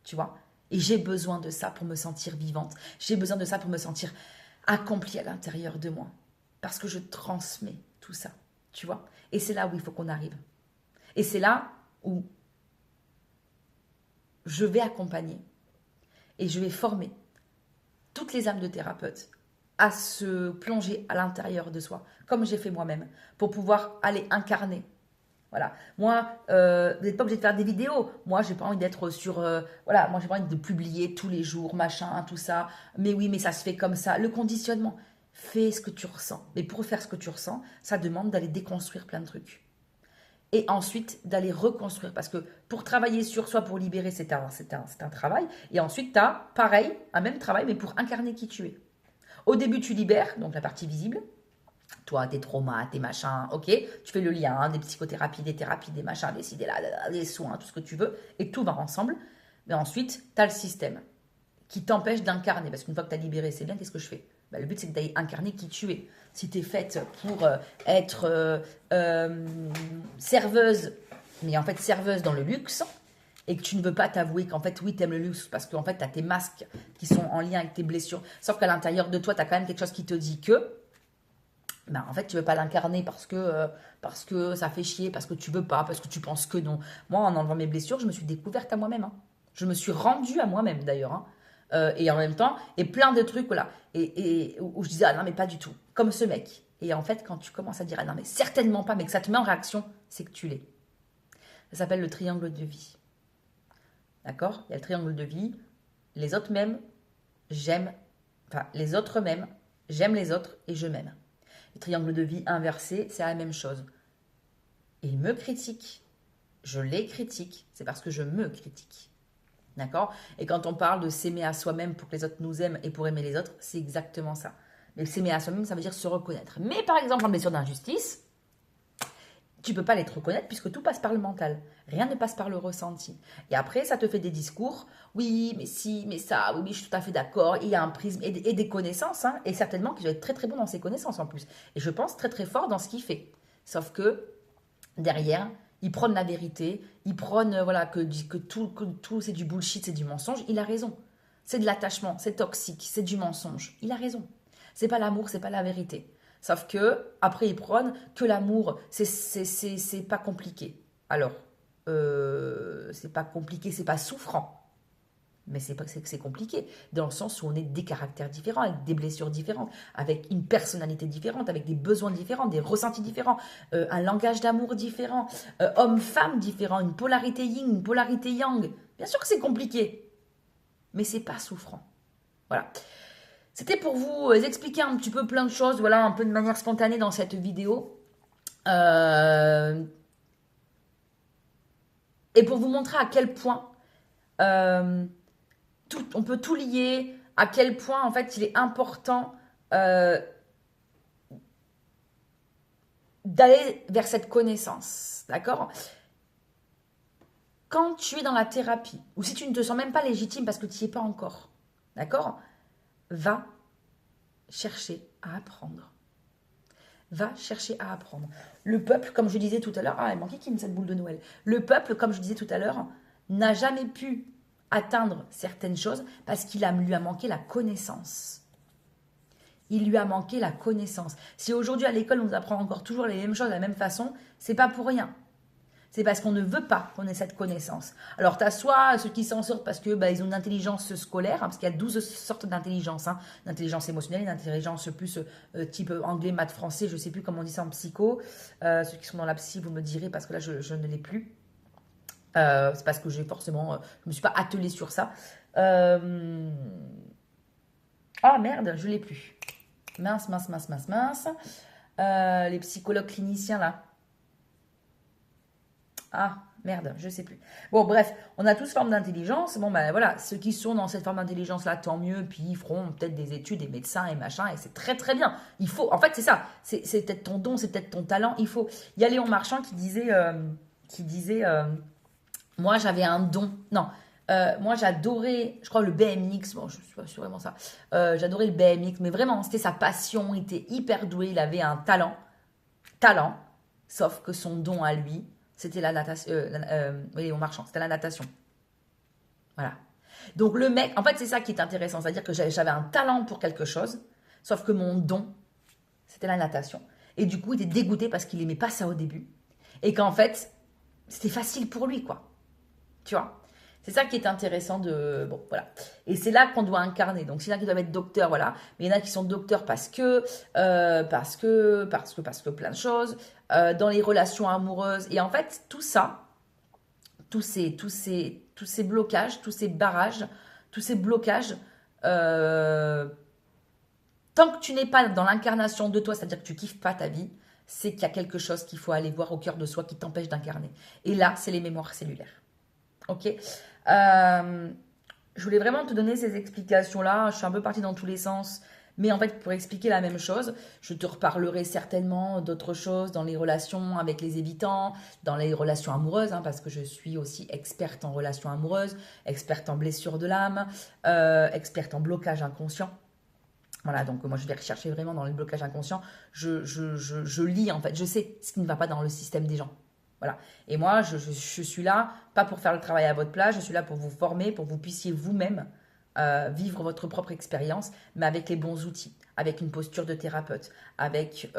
Tu vois? Et j'ai besoin de ça pour me sentir vivante. J'ai besoin de ça pour me sentir accomplie à l'intérieur de moi. Parce que je transmets tout ça. Tu vois? Et c'est là où il faut qu'on arrive. Et c'est là où je vais accompagner et je vais former toutes les âmes de thérapeutes à se plonger à l'intérieur de soi, comme j'ai fait moi-même, pour pouvoir aller incarner Voilà. Moi, vous n'êtes pas obligé de faire des vidéos. Moi, j'ai pas envie d'être sur... voilà, moi, j'ai pas envie de publier tous les jours, machin, tout ça. Mais oui, mais ça se fait comme ça. Le conditionnement, fais ce que tu ressens. Mais pour faire ce que tu ressens, ça demande d'aller déconstruire plein de trucs. Et ensuite, d'aller reconstruire. Parce que pour travailler sur soi, pour libérer, c'est un travail. Et ensuite, tu as, pareil, un même travail, mais pour incarner qui tu es. Au début, tu libères, donc la partie visible. Toi, tes traumas, tes machins, ok. Tu fais le lien, hein, des psychothérapies, des thérapies, des machins, des idées là, des soins, tout ce que tu veux. Et tout va ensemble. Mais ensuite, tu as le système qui t'empêche d'incarner. Parce qu'une fois que tu as libéré, c'est bien, qu'est-ce que je fais? Bah, le but, c'est que d'aller incarner qui tu es. Si tu es faite pour être serveuse, mais en fait serveuse dans le luxe, et que tu ne veux pas t'avouer qu'en fait, oui, tu aimes le luxe, parce qu'en fait, tu as tes masques qui sont en lien avec tes blessures, sauf qu'à l'intérieur de toi, tu as quand même quelque chose qui te dit que, ben, en fait, tu ne veux pas l'incarner parce que ça fait chier, parce que tu veux pas, parce que tu penses que non. Moi, en enlevant mes blessures, je me suis découverte à moi-même. Hein. Je me suis rendue à moi-même, d'ailleurs. Hein. Et en même temps, et plein de trucs, voilà. Et où je disais, ah non, mais pas du tout. Comme ce mec. Et en fait, quand tu commences à dire, ah non, mais certainement pas, mais que ça te met en réaction, c'est que tu l'es. Ça s'appelle le triangle de vie. D'accord? Il y a le triangle de vie. Les autres m'aiment, j'aime. Enfin, les autres m'aiment, j'aime les autres et je m'aime. Le triangle de vie inversé, c'est la même chose. Il me critique, je les critique, c'est parce que je me critique. D'accord? Et quand on parle de s'aimer à soi-même pour que les autres nous aiment et pour aimer les autres, c'est exactement ça. Mais s'aimer à soi-même, ça veut dire se reconnaître. Mais par exemple, en blessure d'injustice, tu ne peux pas les te reconnaître puisque tout passe par le mental. Rien ne passe par le ressenti. Et après, ça te fait des discours. Oui, mais si, mais ça, oui, je suis tout à fait d'accord. Il y a un prisme et des connaissances. Hein, et certainement qu'il doit être très très bon dans ses connaissances en plus. Et je pense très très fort dans ce qu'il fait. Sauf que derrière, il prône la vérité. Il prône voilà, que tout c'est du bullshit, c'est du mensonge. Il a raison. C'est de l'attachement, c'est toxique, c'est du mensonge. Il a raison. C'est pas l'amour, c'est pas la vérité. Sauf que, après, il prône que l'amour, c'est pas compliqué. Alors, c'est pas compliqué, c'est pas souffrant. Mais c'est que c'est compliqué, dans le sens où on est des caractères différents, avec des blessures différentes, avec une personnalité différente, avec des besoins différents, des ressentis différents, un langage d'amour différent, homme-femme différent, une polarité yin, une polarité yang. Bien sûr que c'est compliqué, mais c'est pas souffrant. Voilà. C'était pour vous expliquer un petit peu plein de choses, voilà, un peu de manière spontanée dans cette vidéo. Et pour vous montrer à quel point on peut tout lier, à quel point en fait il est important d'aller vers cette connaissance, d'accord? Quand tu es dans la thérapie, ou si tu ne te sens même pas légitime parce que tu n'y es pas encore, d'accord? Va chercher à apprendre. Va chercher à apprendre. Le peuple, comme je disais tout à l'heure, il manquait qui me cette boule de Noël. Le peuple, comme je disais tout à l'heure, n'a jamais pu atteindre certaines choses parce qu'il lui a manqué la connaissance. Il lui a manqué la connaissance. Si aujourd'hui à l'école on nous apprend encore toujours les mêmes choses de la même façon, c'est pas pour rien. C'est parce qu'on ne veut pas qu'on ait cette connaissance. Alors, tu as soit ceux qui s'en sortent parce que ils ont une intelligence scolaire, hein, parce qu'il y a 12 sortes d'intelligence. Hein, l'intelligence émotionnelle, une intelligence plus type anglais, maths, français, je ne sais plus comment on dit ça en psycho. Ceux qui sont dans la psy, vous me direz, parce que là, je ne l'ai plus. C'est parce que j'ai forcément... je ne me suis pas attelée sur ça. Ah, merde, je ne l'ai plus. Mince. Les psychologues cliniciens, là. Ah, merde, je sais plus. Bon, bref, on a tous forme d'intelligence. Bon, ben voilà, ceux qui sont dans cette forme d'intelligence-là, tant mieux. Puis ils feront peut-être des études, des médecins et machin. Et c'est très, très bien. Il faut, en fait, c'est ça. C'est peut-être ton don, c'est peut-être ton talent. Il faut. Il y a Léon Marchand qui disait moi, j'avais un don. Non. Moi, j'adorais, je crois, le BMX. Bon, je suis pas sûre vraiment ça. J'adorais le BMX, mais vraiment, c'était sa passion. Il était hyper doué. Il avait un talent. Sauf que son don à lui, c'était la natation. Léon Marchand, c'était la natation. Voilà. Donc le mec, en fait, c'est ça qui est intéressant. C'est-à-dire que j'avais un talent pour quelque chose, sauf que mon don, c'était la natation. Et du coup, il était dégoûté parce qu'il n'aimait pas ça au début. Et qu'en fait, c'était facile pour lui, quoi. Tu vois? C'est ça qui est intéressant de... Bon, voilà. Et c'est là qu'on doit incarner. Donc, il y en a qui doivent être docteurs, voilà. Mais il y en a qui sont docteurs parce que plein de choses. Dans les relations amoureuses. Et en fait, tout ça, tous ces blocages, tous ces barrages, tous ces blocages, tant que tu n'es pas dans l'incarnation de toi, c'est-à-dire que tu kiffes pas ta vie, c'est qu'il y a quelque chose qu'il faut aller voir au cœur de soi qui t'empêche d'incarner. Et là, c'est les mémoires cellulaires. Ok. Je voulais vraiment te donner ces explications-là. Je suis un peu partie dans tous les sens. Mais en fait, pour expliquer la même chose, je te reparlerai certainement d'autres choses dans les relations avec les évitants, dans les relations amoureuses, hein, parce que je suis aussi experte en relations amoureuses, experte en blessures de l'âme, experte en blocage inconscient. Voilà, donc moi je vais rechercher vraiment dans les blocages inconscients. Je lis en fait, je sais ce qui ne va pas dans le système des gens. Voilà. Et moi, je suis là, pas pour faire le travail à votre place, je suis là pour vous former, pour que vous puissiez vous-même vivre votre propre expérience, mais avec les bons outils, avec une posture de thérapeute, avec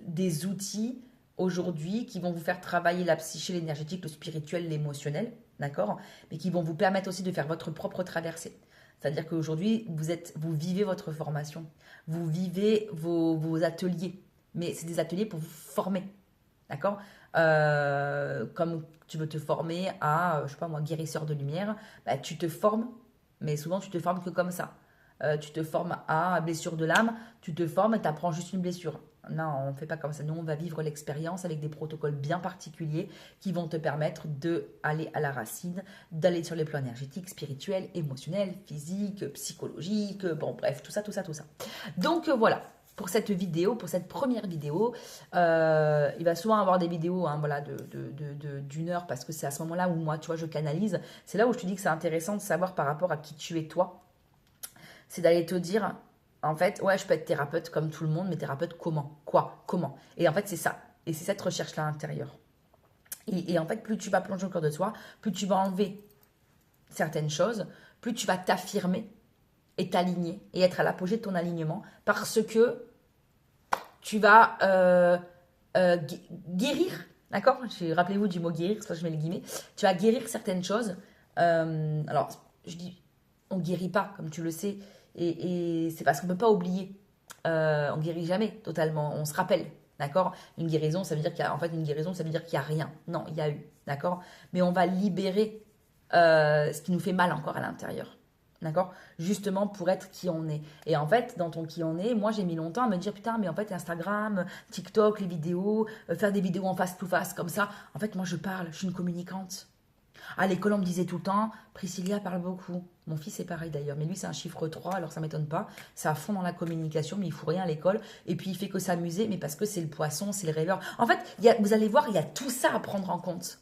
des outils aujourd'hui qui vont vous faire travailler la psyché, l'énergétique, le spirituel, l'émotionnel, d'accord? Mais qui vont vous permettre aussi de faire votre propre traversée. C'est-à-dire qu'aujourd'hui, vous vivez votre formation, vous vivez vos ateliers, mais c'est des ateliers pour vous former, d'accord? Comme tu veux te former à, je sais pas moi, guérisseur de lumière, bah, tu te formes, mais souvent tu te formes que comme ça. Tu te formes à blessure de l'âme, tu te formes et tu apprends juste une blessure. Non, on ne fait pas comme ça. Nous, on va vivre l'expérience avec des protocoles bien particuliers qui vont te permettre d'aller à la racine, d'aller sur les plans énergétiques, spirituels, émotionnels, physiques, psychologiques, bon bref, tout ça. Donc voilà. Pour cette vidéo, pour cette première vidéo, il va souvent avoir des vidéos hein, voilà, d'une heure parce que c'est à ce moment-là où moi, tu vois, je canalise. C'est là où je te dis que c'est intéressant de savoir par rapport à qui tu es toi. C'est d'aller te dire, en fait, ouais, je peux être thérapeute comme tout le monde, mais thérapeute comment? Quoi? Comment? Et en fait, c'est ça. Et c'est cette recherche-là à l'intérieur. Et en fait, plus tu vas plonger au cœur de toi, plus tu vas enlever certaines choses, plus tu vas t'affirmer et t'aligner et être à l'apogée de ton alignement parce que tu vas guérir, d'accord? Rappelez-vous du mot guérir, c'est pour ça que je mets les guillemets. Tu vas guérir certaines choses. Alors, je dis, on ne guérit pas, comme tu le sais, et c'est parce qu'on ne peut pas oublier. On ne guérit jamais totalement, on se rappelle, d'accord? Une guérison, ça veut dire qu'il y a, en fait, une guérison, ça veut dire qu'il n'y a rien. Non, il y a eu, d'accord? Mais on va libérer ce qui nous fait mal encore à l'intérieur. D'accord? Justement pour être qui on est. Et en fait, dans ton qui on est, moi j'ai mis longtemps à me dire putain, mais en fait, Instagram, TikTok, les vidéos, faire des vidéos en face to face comme ça. En fait, moi je parle, je suis une communicante. À l'école, on me disait tout le temps, Priscilla parle beaucoup. Mon fils est pareil d'ailleurs, mais lui c'est un chiffre 3, alors ça m'étonne pas. C'est à fond dans la communication, mais il fout rien à l'école. Et puis il fait que s'amuser, mais parce que c'est le poisson, c'est le rêveur. En fait, vous allez voir, il y a tout ça à prendre en compte.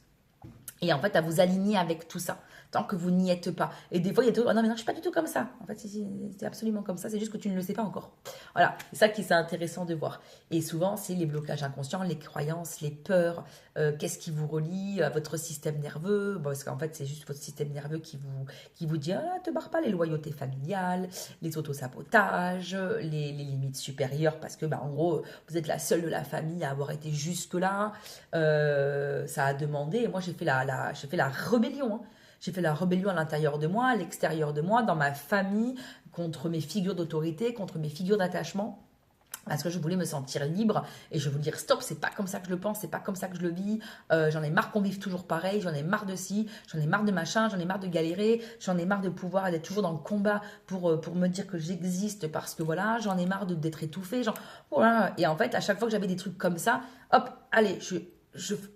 Et en fait, à vous aligner avec tout ça, tant que vous n'y êtes pas. Et des fois, il y a tout, oh non, mais non, je suis pas du tout comme ça. En fait, c'est absolument comme ça, c'est juste que tu ne le sais pas encore. Voilà, c'est ça qui est intéressant de voir. Et souvent, c'est les blocages inconscients, les croyances, les peurs, qu'est-ce qui vous relie à votre système nerveux. Bon, parce qu'en fait, c'est juste votre système nerveux qui vous dit, ah, te barre pas, les loyautés familiales, les autosabotages, les limites supérieures, parce que, bah, en gros, vous êtes la seule de la famille à avoir été jusque-là. Ça a demandé, et moi, j'ai fait la rébellion, hein. J'ai fait la rébellion à l'intérieur de moi, à l'extérieur de moi, dans ma famille, contre mes figures d'autorité, contre mes figures d'attachement. Parce que je voulais me sentir libre et je voulais dire stop, c'est pas comme ça que je le pense, c'est pas comme ça que je le vis. J'en ai marre qu'on vive toujours pareil, j'en ai marre de ci, j'en ai marre de machin, j'en ai marre de galérer, j'en ai marre de pouvoir être toujours dans le combat pour me dire que j'existe parce que voilà, j'en ai marre d'être étouffée. Voilà. Et en fait, à chaque fois que j'avais des trucs comme ça, hop, allez,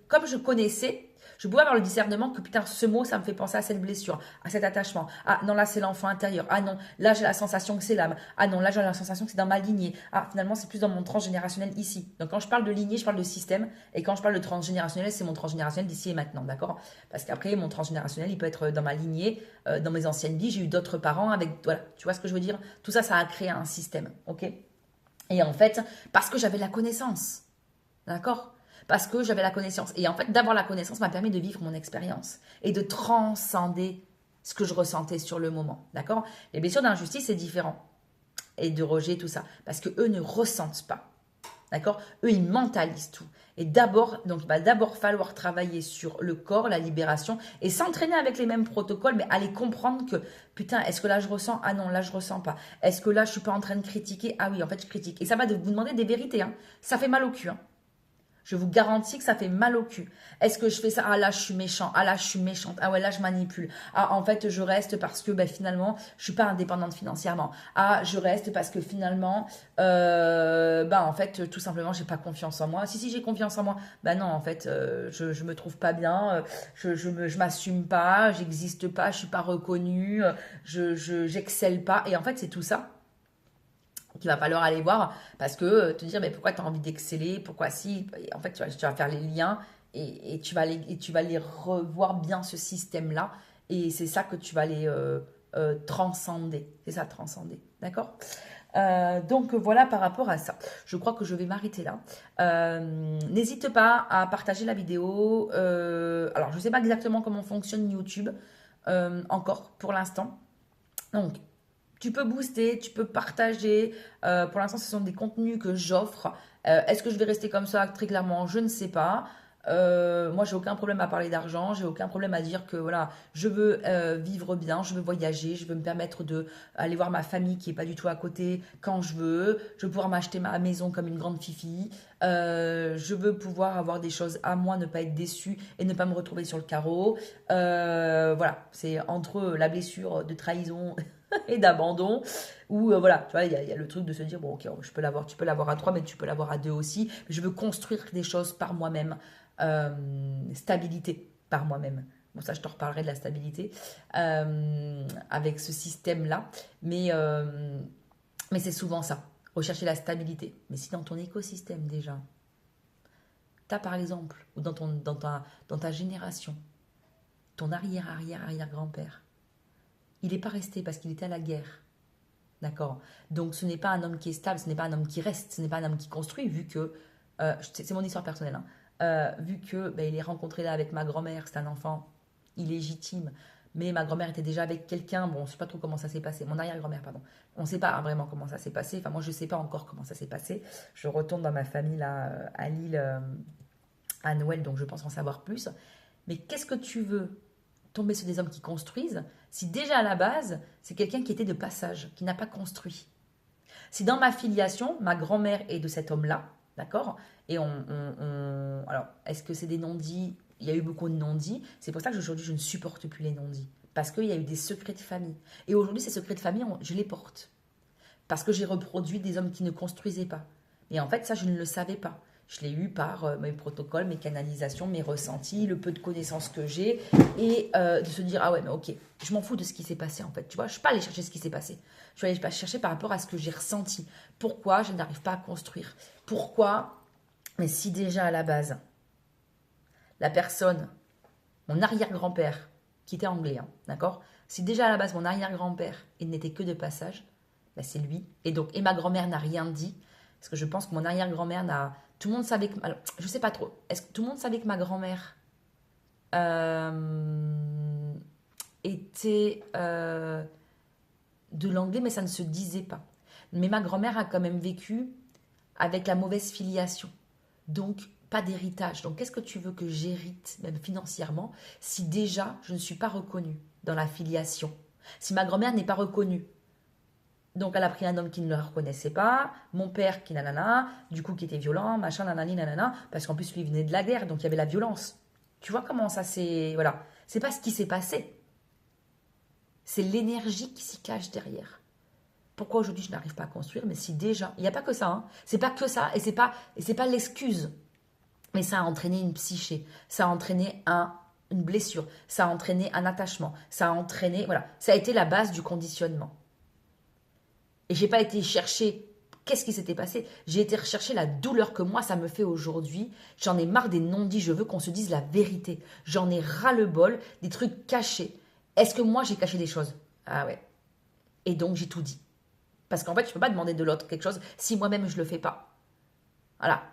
comme je connaissais, je pouvais avoir le discernement que putain, ce mot, ça me fait penser à cette blessure, à cet attachement. Ah non, là, c'est l'enfant intérieur. Ah non, là, j'ai la sensation que c'est l'âme. Ah non, là, j'ai la sensation que c'est dans ma lignée. Ah, finalement, c'est plus dans mon transgénérationnel ici. Donc, quand je parle de lignée, je parle de système. Et quand je parle de transgénérationnel, c'est mon transgénérationnel d'ici et maintenant, d'accord? Parce qu'après, mon transgénérationnel, il peut être dans ma lignée, dans mes anciennes vies. J'ai eu d'autres parents avec, voilà, tu vois ce que je veux dire? Tout ça, ça a créé un système, ok? Et en fait, parce que j'avais la connaissance, d'accord? Parce que j'avais la connaissance. Et en fait, d'avoir la connaissance m'a permis de vivre mon expérience et de transcender ce que je ressentais sur le moment. D'accord? Les blessures d'injustice, c'est différent. Et de rejet, tout ça. Parce qu'eux ne ressentent pas. D'accord? Eux, ils mentalisent tout. Et d'abord, donc il va d'abord falloir travailler sur le corps, la libération, et s'entraîner avec les mêmes protocoles, mais aller comprendre que, putain, est-ce que là je ressens? Ah non, là je ressens pas. Est-ce que là je suis pas en train de critiquer? Ah oui, en fait je critique. Et ça va vous demander des vérités, hein. Ça fait mal au cul, hein. Je vous garantis que ça fait mal au cul. Est-ce que je fais ça? Ah là, je suis méchant. Ah là, je suis méchante. Ah ouais, là, je manipule. Ah, en fait, je reste parce que finalement, je suis pas indépendante financièrement. Ah, je reste parce que finalement, en fait, tout simplement, j'ai pas confiance en moi. Si, j'ai confiance en moi. Non, en fait, je me trouve pas bien. Je m'assume pas. J'existe pas. Je suis pas reconnue. J'excelle pas. Et en fait, c'est tout ça qu'il va falloir aller voir parce que te dire mais pourquoi tu as envie d'exceller, pourquoi si, en fait tu vas faire les liens et tu vas les revoir bien ce système-là et c'est ça que tu vas les transcender, c'est ça transcender, d'accord. Donc voilà par rapport à ça. Je crois que je vais m'arrêter là. N'hésite pas à partager la vidéo. Alors je ne sais pas exactement comment fonctionne YouTube encore pour l'instant. Donc tu peux booster, tu peux partager. Pour l'instant, ce sont des contenus que j'offre. Est-ce que je vais rester comme ça très clairement? Je ne sais pas. Moi, j'ai aucun problème à parler d'argent. J'ai aucun problème à dire que voilà, je veux vivre bien, je veux voyager, je veux me permettre de aller voir ma famille qui est pas du tout à côté quand je veux. Je veux pouvoir m'acheter ma maison comme une grande fifi. Je veux pouvoir avoir des choses à moi, ne pas être déçue et ne pas me retrouver sur le carreau. Voilà, c'est entre la blessure de trahison et d'abandon où voilà, tu vois, il y a le truc de se dire bon, ok, je peux l'avoir, tu peux l'avoir à 3 mais tu peux l'avoir à 2 aussi. Je veux construire des choses par moi-même, stabilité par moi-même. Bon, ça, je te reparlerai de la stabilité avec ce système-là, mais c'est souvent ça, rechercher la stabilité. Mais si dans ton écosystème déjà, tu as par exemple, ou dans ta génération, ton arrière-arrière-arrière-grand-père, il n'est pas resté parce qu'il était à la guerre. D'accord? Donc ce n'est pas un homme qui est stable, ce n'est pas un homme qui reste, ce n'est pas un homme qui construit, vu que, c'est mon histoire personnelle, hein, vu que il est rencontré là avec ma grand-mère, c'est un enfant illégitime, mais ma grand-mère était déjà avec quelqu'un, bon, je ne sais pas trop comment ça s'est passé, mon arrière-grand-mère, pardon. On ne sait pas vraiment comment ça s'est passé, enfin moi je ne sais pas encore comment ça s'est passé. Je retourne dans ma famille là, à Lille, à Noël, donc je pense en savoir plus. Mais qu'est-ce que tu veux tomber sur des hommes qui construisent si déjà à la base, c'est quelqu'un qui était de passage, qui n'a pas construit? Si dans ma filiation, ma grand-mère est de cet homme-là, d'accord? Et alors, est-ce que c'est des non-dits? Il y a eu beaucoup de non-dits. C'est pour ça qu'aujourd'hui, je ne supporte plus les non-dits. Parce qu'il y a eu des secrets de famille. Et aujourd'hui, ces secrets de famille, je les porte. Parce que j'ai reproduit des hommes qui ne construisaient pas. Et en fait, ça, je ne le savais pas. Je l'ai eu par mes protocoles, mes canalisations, mes ressentis, le peu de connaissances que j'ai. Et de se dire, ah ouais, mais ok, je m'en fous de ce qui s'est passé en fait. Tu vois, je ne suis pas allée chercher ce qui s'est passé. Je suis allée chercher par rapport à ce que j'ai ressenti. Pourquoi je n'arrive pas à construire? Pourquoi? Mais si déjà à la base, la personne, mon arrière-grand-père, qui était anglais, hein, d'accord? Si déjà à la base, mon arrière-grand-père, il n'était que de passage, c'est lui. Et donc, et ma grand-mère n'a rien dit. Parce que je pense que mon arrière-grand-mère n'a... Tout le monde savait que... Alors, je sais pas trop. Est-ce que tout le monde savait que ma grand-mère était de l'anglais, mais ça ne se disait pas. Mais ma grand-mère a quand même vécu avec la mauvaise filiation. Donc, pas d'héritage. Donc, qu'est-ce que tu veux que j'hérite, même financièrement, si déjà, je ne suis pas reconnue dans la filiation? Si ma grand-mère n'est pas reconnue. Donc, elle a pris un homme qui ne la reconnaissait pas, mon père qui nanana, du coup qui était violent, machin, nanani, nanana, parce qu'en plus, lui venait de la guerre, donc il y avait la violence. Tu vois comment ça s'est... Voilà. C'est pas ce qui s'est passé. C'est l'énergie qui s'y cache derrière. Pourquoi aujourd'hui je n'arrive pas à construire? Mais si déjà... Il n'y a pas que ça, hein. C'est pas que ça, et c'est pas l'excuse. Mais ça a entraîné une psyché, ça a entraîné une blessure, ça a entraîné un attachement, ça a entraîné... Voilà. Ça a été la base du conditionnement. Et j'ai pas été chercher qu'est-ce qui s'était passé. J'ai été rechercher la douleur que moi, ça me fait aujourd'hui. J'en ai marre des non-dits. Je veux qu'on se dise la vérité. J'en ai ras-le-bol des trucs cachés. Est-ce que moi, j'ai caché des choses? Ah ouais. Et donc, j'ai tout dit. Parce qu'en fait, je peux pas demander de l'autre quelque chose si moi-même, je le fais pas. Voilà.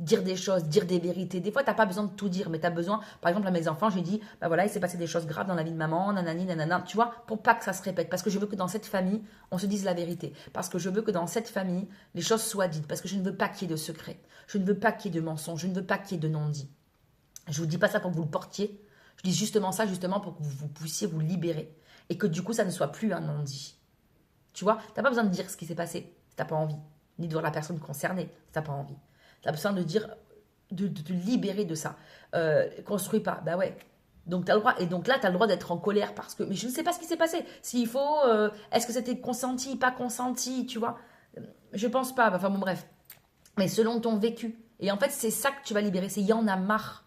dire des choses, dire des vérités. Des fois, tu n'as pas besoin de tout dire, mais tu as besoin, par exemple, à mes enfants, j'ai dit, bah voilà, il s'est passé des choses graves dans la vie de maman, nanani, nanana, tu vois, pour pas que ça se répète. Parce que je veux que dans cette famille, on se dise la vérité. Parce que je veux que dans cette famille, les choses soient dites. Parce que je ne veux pas qu'il y ait de secrets. Je ne veux pas qu'il y ait de mensonges. Je ne veux pas qu'il y ait de non-dits. Je vous dis pas ça pour que vous le portiez. Je dis justement ça, justement, pour que vous puissiez vous libérer. Et que du coup, ça ne soit plus un non-dit. Tu vois, tu n'as pas besoin de dire ce qui s'est passé si tu n'as pas envie. Ni de voir la personne concernée si tu n'as pas envie. Tu as besoin de dire, de te libérer de ça. Construis pas. Bah ouais. Donc, tu as le droit. Et donc là, tu as le droit d'être en colère parce que. Mais je ne sais pas ce qui s'est passé. S'il faut. Est-ce que c'était consenti, pas consenti, tu vois? Je pense pas. Enfin bon, bref. Mais selon ton vécu. Et en fait, c'est ça que tu vas libérer. C'est il y en a marre.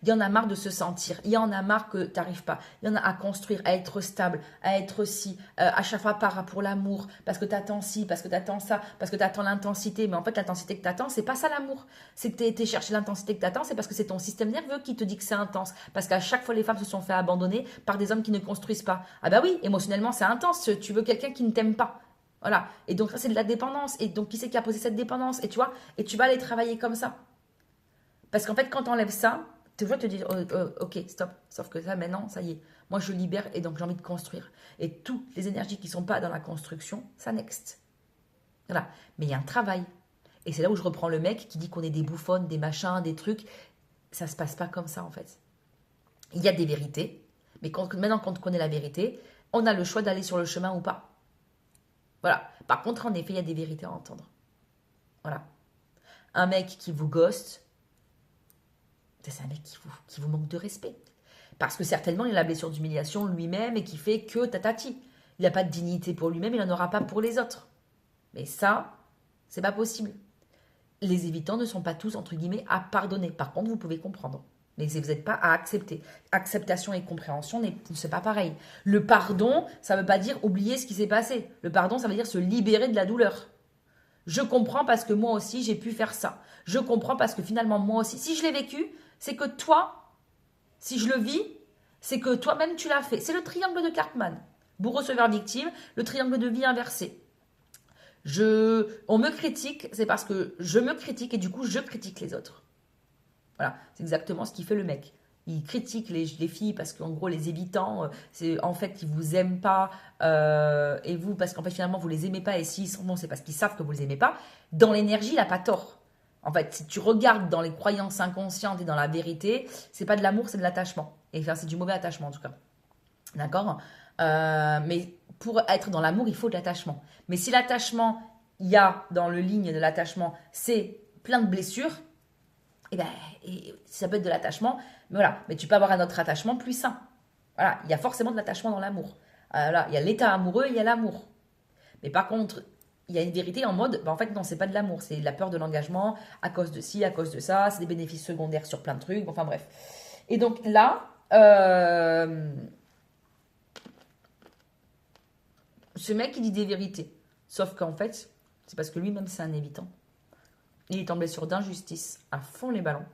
Il y en a marre de se sentir. Il y en a marre que tu n'arrives pas. Il y en a à construire, à être stable, à être si. À chaque fois, para pour l'amour. Parce que tu attends ci, parce que tu attends ça, parce que tu attends l'intensité. Mais en fait, l'intensité que tu attends, c'est pas ça l'amour. C'est que tu été chercher l'intensité que tu attends, c'est parce que c'est ton système nerveux qui te dit que c'est intense. Parce qu'à chaque fois, les femmes se sont fait abandonner par des hommes qui ne construisent pas. Ah bah oui, émotionnellement, c'est intense. Tu veux quelqu'un qui ne t'aime pas. Voilà. Et donc, ça, c'est de la dépendance. Et donc, qui c'est qui a posé cette dépendance? Et tu vois, et tu vas aller travailler comme ça. Parce qu'en fait, quand tu enlèves ça, tu vois, te dire, ok, stop. Sauf que ça, maintenant, ça y est. Moi, je libère et donc j'ai envie de construire. Et toutes les énergies qui ne sont pas dans la construction, ça next. Voilà. Mais il y a un travail. Et c'est là où je reprends le mec qui dit qu'on est des bouffonnes, des machins, des trucs. Ça ne se passe pas comme ça, en fait. Il y a des vérités. Mais maintenant, quand on connaît la vérité, on a le choix d'aller sur le chemin ou pas. Voilà. Par contre, en effet, il y a des vérités à entendre. Voilà. Un mec qui vous ghost, c'est un mec qui vous manque de respect. Parce que certainement, il a la blessure d'humiliation lui-même et qui fait que tatati. Il n'a pas de dignité pour lui-même, il n'en aura pas pour les autres. Mais ça, c'est pas possible. Les évitants ne sont pas tous, entre guillemets, à pardonner. Par contre, vous pouvez comprendre. Mais vous n'êtes pas à accepter. Acceptation et compréhension, c'est pas pareil. Le pardon, ça ne veut pas dire oublier ce qui s'est passé. Le pardon, ça veut dire se libérer de la douleur. Je comprends parce que moi aussi, j'ai pu faire ça. Je comprends parce que finalement, moi aussi, si je l'ai vécu, c'est que toi, si je le vis, c'est que toi-même, tu l'as fait. C'est le triangle de Cartman. Bourreau, sauveur, victime, le triangle de vie inversé. On me critique, c'est parce que je me critique et du coup, je critique les autres. Voilà, c'est exactement ce qu'il fait le mec. Il critique les filles parce qu'en gros, les évitants, c'est en fait, ils vous aiment pas. Et vous, parce qu'en fait, finalement, vous les aimez pas. Et s'ils sont bons, c'est parce qu'ils savent que vous les aimez pas. Dans l'énergie, il n'a pas tort. En fait, si tu regardes dans les croyances inconscientes et dans la vérité, c'est pas de l'amour, c'est de l'attachement. Et enfin, c'est du mauvais attachement, en tout cas. D'accord? Mais pour être dans l'amour, il faut de l'attachement. Mais si l'attachement, il y a dans le ligne de l'attachement, c'est plein de blessures, et ça peut être de l'attachement, mais voilà. Mais tu peux avoir un autre attachement plus sain. Voilà, il y a forcément de l'attachement dans l'amour. Voilà, il y a l'état amoureux, il y a l'amour. Mais par contre, il y a une vérité en mode, en fait, non, c'est pas de l'amour, c'est de la peur de l'engagement, à cause de ci, à cause de ça, c'est des bénéfices secondaires sur plein de trucs, enfin bref. Et donc là, ce mec, il dit des vérités. Sauf qu'en fait, c'est parce que lui-même, c'est un évitant. Il est tombé sur d'injustice, à fond les ballons.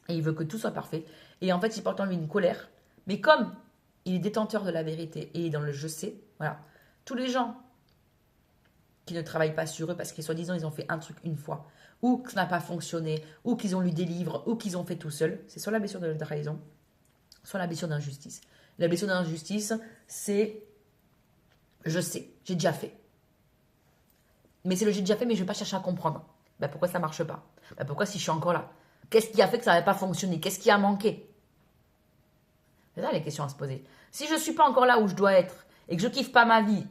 Et il veut que tout soit parfait. Et en fait, il porte en lui une colère. Mais comme il est détenteur de la vérité et il est dans le je sais, voilà. Tous les gens qui ne travaillent pas sur eux parce qu'ils soi-disant ils ont fait un truc une fois, ou que ça n'a pas fonctionné, ou qu'ils ont lu des livres, ou qu'ils ont fait tout seuls, c'est soit la blessure de trahison, soit la blessure d'injustice. La blessure d'injustice, c'est je sais, j'ai déjà fait. Mais c'est le j'ai déjà fait, mais je ne vais pas chercher à comprendre. Ben pourquoi ça ne marche pas? Ben pourquoi si je suis encore là? Qu'est-ce qui a fait que ça n'avait pas fonctionné? Qu'est-ce qui a manqué? C'est ça les questions à se poser. Si je ne suis pas encore là où je dois être et que je ne kiffe pas ma vie,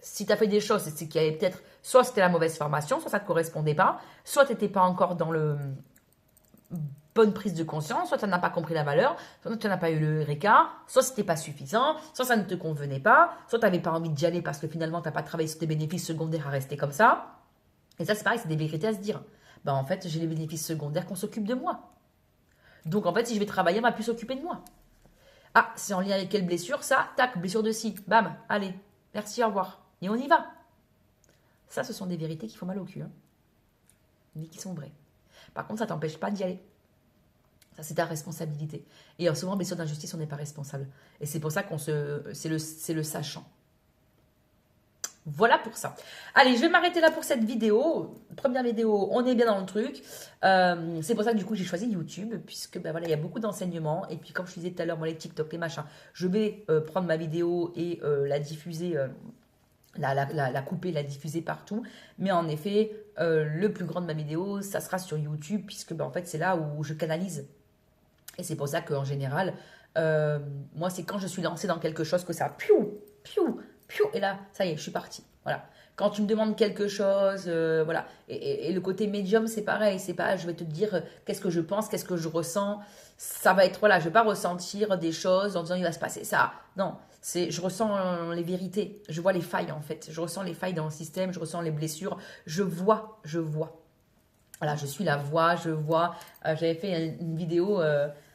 si tu as fait des choses, c'est qu'il y avait peut-être, soit c'était la mauvaise formation, soit ça ne te correspondait pas, soit tu n'étais pas encore dans le bonne prise de conscience, soit tu n'as pas compris la valeur, soit tu n'as pas eu le Eureka, soit c'était pas suffisant, soit ça ne te convenait pas, soit tu n'avais pas envie d'y aller parce que finalement tu n'as pas travaillé sur tes bénéfices secondaires à rester comme ça. Et ça c'est pareil, c'est des vérités à se dire. Ben en fait j'ai les bénéfices secondaires qu'on s'occupe de moi. Donc en fait si je vais travailler, on va plus s'occuper de moi. Ah, c'est en lien avec quelle blessure? Ça, tac, blessure de ci, bam, allez, merci, au revoir. Et on y va. Ça, ce sont des vérités qui font mal au cul. Hein. Mais qui sont vraies. Par contre, ça ne t'empêche pas d'y aller. Ça, c'est ta responsabilité. Et souvent, blessure d'injustice, on n'est pas responsable. Et c'est pour ça c'est le sachant. Voilà pour ça. Allez, je vais m'arrêter là pour cette vidéo. Première vidéo, on est bien dans le truc. C'est pour ça que du coup, j'ai choisi YouTube, puisque ben, voilà, il y a beaucoup d'enseignements. Et puis, comme je disais tout à l'heure, moi, les TikTok, les machins, je vais prendre ma vidéo et la diffuser, la couper, la diffuser partout. Mais en effet, le plus grand de ma vidéo, ça sera sur YouTube, puisque ben, en fait, c'est là où je canalise. Et c'est pour ça qu'en général, moi, c'est quand je suis lancée dans quelque chose que ça piou, piou, piou, et là, ça y est, je suis partie. Voilà. Quand tu me demandes quelque chose, voilà. Et le côté médium, c'est pareil. C'est pas, je vais te dire qu'est-ce que je pense, qu'est-ce que je ressens. Ça va être, voilà, je vais pas ressentir des choses en disant il va se passer ça. Non, je ressens les vérités. Je vois les failles, en fait. Je ressens les failles dans le système, je ressens les blessures. Je vois, je vois. Voilà, je suis la voix, je vois. J'avais fait une vidéo.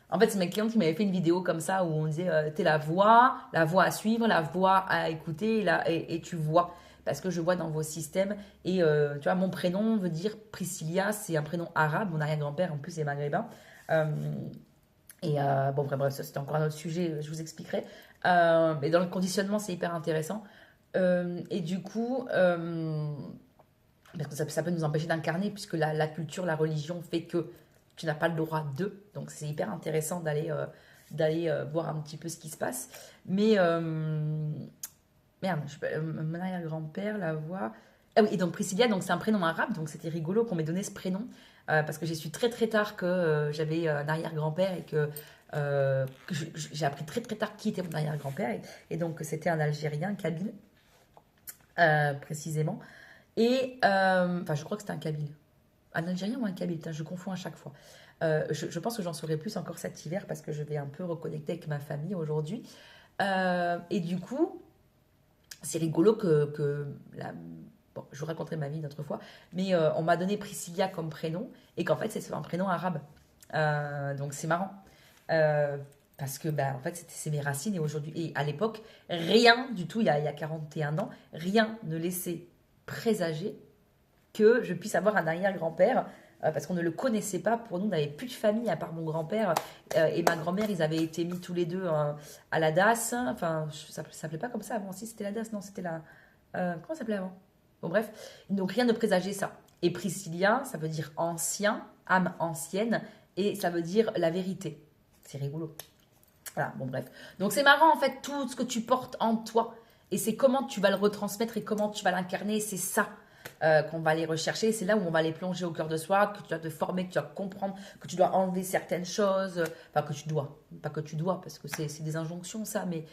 En fait, c'est ma cliente qui m'avait fait une vidéo comme ça où on disait t'es la voix à suivre, la voix à écouter et tu vois. Parce que je vois dans vos systèmes. Et tu vois, mon prénom veut dire Priscilla, c'est un prénom arabe. Mon arrière-grand-père, en plus, est maghrébin. Bon, bref, ça c'est encore un autre sujet, je vous expliquerai. Mais dans le conditionnement, c'est hyper intéressant. Et du coup. Parce que ça peut nous empêcher d'incarner, puisque la culture, la religion fait que tu n'as pas le droit de. Donc c'est hyper intéressant d'aller voir un petit peu ce qui se passe. Mais merde, mon arrière-grand-père, la voix. Ah oui, et donc Priscilla, donc c'est un prénom arabe, donc c'était rigolo qu'on m'ait donné ce prénom, parce que j'ai su très très tard que j'avais un arrière-grand-père et que j'ai appris très très tard qui était mon arrière-grand-père, et donc c'était un Algérien, Kabyle, précisément. Et, enfin, je crois que c'était un Kabyle. Un Algérien ou un Kabyle, je confonds à chaque fois. Je pense que j'en saurai plus encore cet hiver parce que je vais un peu reconnecter avec ma famille aujourd'hui. Et du coup, c'est rigolo bon, je vous raconterai ma vie une autre fois, mais on m'a donné Priscilla comme prénom et qu'en fait, c'est un prénom arabe. Donc, c'est marrant. Parce que, en fait, c'est mes racines et aujourd'hui, et à l'époque, rien du tout, il y a 41 ans, rien ne laissait présager que je puisse avoir un arrière-grand-père parce qu'on ne le connaissait pas. Pour nous, on n'avait plus de famille à part mon grand-père et ma grand-mère. Ils avaient été mis tous les deux à la DAS. Enfin, ça s'appelait pas comme ça avant. Si, c'était la DAS. Non, c'était la... comment ça s'appelait avant? Bon, bref. Donc, rien ne présageait ça. Et Priscilla, ça veut dire ancien, âme ancienne, et ça veut dire la vérité. C'est rigolo. Voilà, bon, bref. Donc, c'est marrant, en fait, tout ce que tu portes en toi. Et c'est comment tu vas le retransmettre et comment tu vas l'incarner. C'est ça qu'on va aller rechercher. C'est là où on va aller plonger au cœur de soi, que tu dois te former, que tu dois comprendre, que tu dois enlever certaines choses. Enfin, que tu dois. Pas que tu dois, parce que c'est des injonctions, ça, mais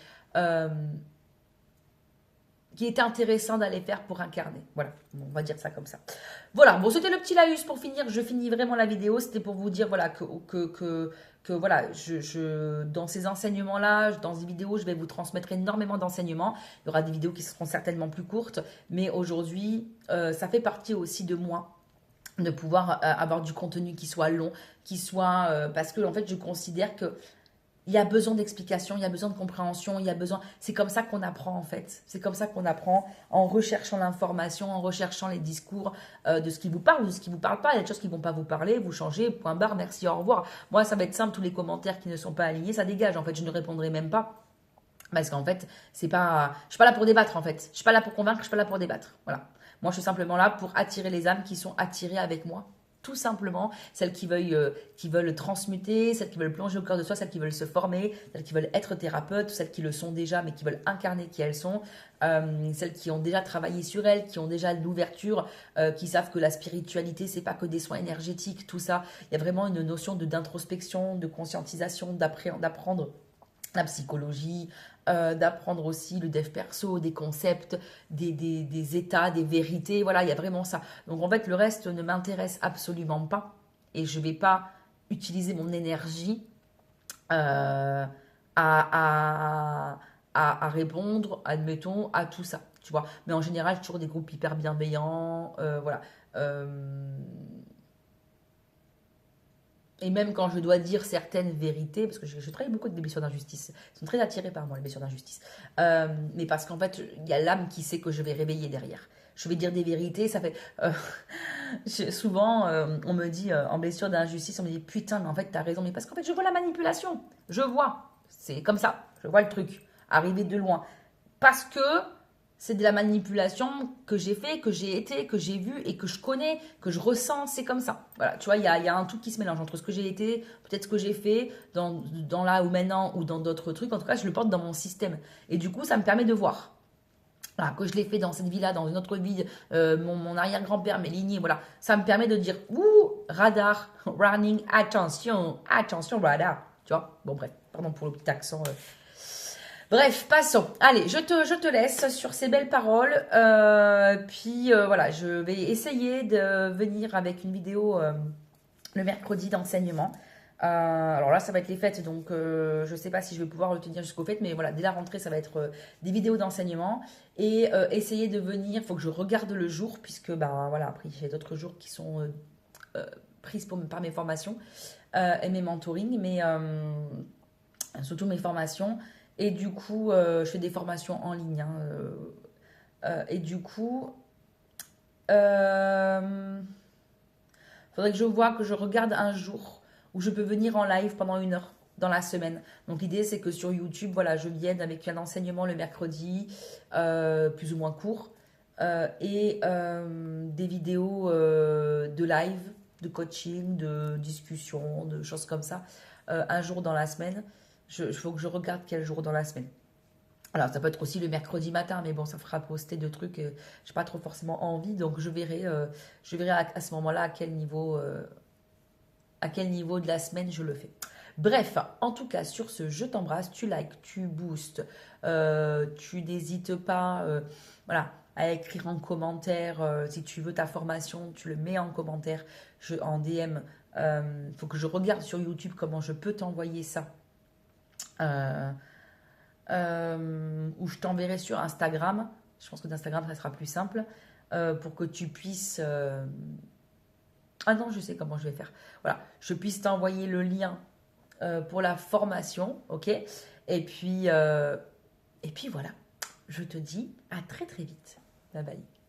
qui était intéressant d'aller faire pour incarner. Voilà, on va dire ça comme ça. Voilà, bon, c'était le petit laïus pour finir. Je finis vraiment la vidéo. C'était pour vous dire, voilà, que voilà, dans ces enseignements-là, dans ces vidéos, je vais vous transmettre énormément d'enseignements. Il y aura des vidéos qui seront certainement plus courtes, mais aujourd'hui, ça fait partie aussi de moi de pouvoir avoir du contenu qui soit long, qui soit... parce que, en fait, je considère que il y a besoin d'explication, il y a besoin de compréhension, il y a besoin... C'est comme ça qu'on apprend, en fait. C'est comme ça qu'on apprend, en recherchant l'information, en recherchant les discours de ce qui vous parle ou de ce qui ne vous parle pas. Il y a des choses qui ne vont pas vous parler, vous changez, point barre, merci, au revoir. Moi, ça va être simple, tous les commentaires qui ne sont pas alignés, ça dégage. En fait, je ne répondrai même pas. Parce qu'en fait, c'est pas... je ne suis pas là pour débattre, en fait. Je ne suis pas là pour convaincre, je ne suis pas là pour débattre. Voilà. Moi, je suis simplement là pour attirer les âmes qui sont attirées avec moi. Tout simplement, celles qui veulent transmuter, celles qui veulent plonger au cœur de soi, celles qui veulent se former, celles qui veulent être thérapeutes, celles qui le sont déjà mais qui veulent incarner qui elles sont, celles qui ont déjà travaillé sur elles, qui ont déjà l'ouverture, qui savent que la spiritualité, c'est pas que des soins énergétiques, tout ça. Il y a vraiment une notion d'introspection, de conscientisation, d'apprendre la psychologie, d'apprendre aussi le dev perso, des concepts, des états, des vérités. Voilà, il y a vraiment ça. Donc en fait, le reste ne m'intéresse absolument pas. Et je ne vais pas utiliser mon énergie à répondre, admettons, à tout ça. Tu vois. Mais en général, j'ai toujours des groupes hyper bienveillants. Voilà. Et même quand je dois dire certaines vérités, parce que je travaille beaucoup avec des blessures d'injustice, ils sont très attirés par moi, les blessures d'injustice. Mais parce qu'en fait, il y a l'âme qui sait que je vais réveiller derrière. Je vais dire des vérités, ça fait... souvent, on me dit, en blessure d'injustice, on me dit, putain, mais en fait, t'as raison. Mais parce qu'en fait, je vois la manipulation. Je vois. C'est comme ça. Je vois le truc arriver de loin. Parce que c'est de la manipulation que j'ai fait, que j'ai été, que j'ai vu et que je connais, que je ressens, c'est comme ça. Voilà, tu vois, il y a un truc qui se mélange entre ce que j'ai été, peut-être ce que j'ai fait dans là ou maintenant ou dans d'autres trucs. En tout cas, je le porte dans mon système. Et du coup, ça me permet de voir. Voilà, que je l'ai fait dans cette vie-là, dans une autre vie, mon arrière-grand-père, mes lignées, voilà. Ça me permet de dire, ouh, radar, running, attention, radar. Tu vois. Bon, bref, pardon pour le petit accent. Bref, passons. Allez, je te laisse sur ces belles paroles. Puis voilà, je vais essayer de venir avec une vidéo le mercredi d'enseignement. Alors là, ça va être les fêtes, donc je ne sais pas si je vais pouvoir le tenir jusqu'aux fêtes, mais voilà, dès la rentrée, ça va être des vidéos d'enseignement et essayer de venir. Il faut que je regarde le jour, puisque ben voilà, après j'ai d'autres jours qui sont prises par mes formations et mes mentorings, mais surtout mes formations. Et du coup, je fais des formations en ligne. Hein, et du coup, faudrait que je vois, que je regarde un jour où je peux venir en live pendant 1 heure dans la semaine. Donc l'idée, c'est que sur YouTube, voilà, je vienne avec un enseignement le mercredi, plus ou moins court, et des vidéos de live, de coaching, de discussion, de choses comme ça, un jour dans la semaine. Il faut que je regarde quel jour dans la semaine. Alors, ça peut être aussi le mercredi matin, mais bon, ça fera poster de trucs. Je n'ai pas trop forcément envie, donc je verrai à ce moment-là à quel niveau de la semaine je le fais. Bref, en tout cas, sur ce, je t'embrasse, tu likes, tu boostes, tu n'hésites pas voilà, à écrire en commentaire. Si tu veux ta formation, tu le mets en commentaire, en DM. Il faut que je regarde sur YouTube comment je peux t'envoyer ça. Ou je t'enverrai sur Instagram. Je pense que d'Instagram, ça sera plus simple pour que tu puisses... Ah non, je sais comment je vais faire. Voilà, je puisse t'envoyer le lien pour la formation, ok? Et puis voilà, je te dis à très très vite. Bye bye.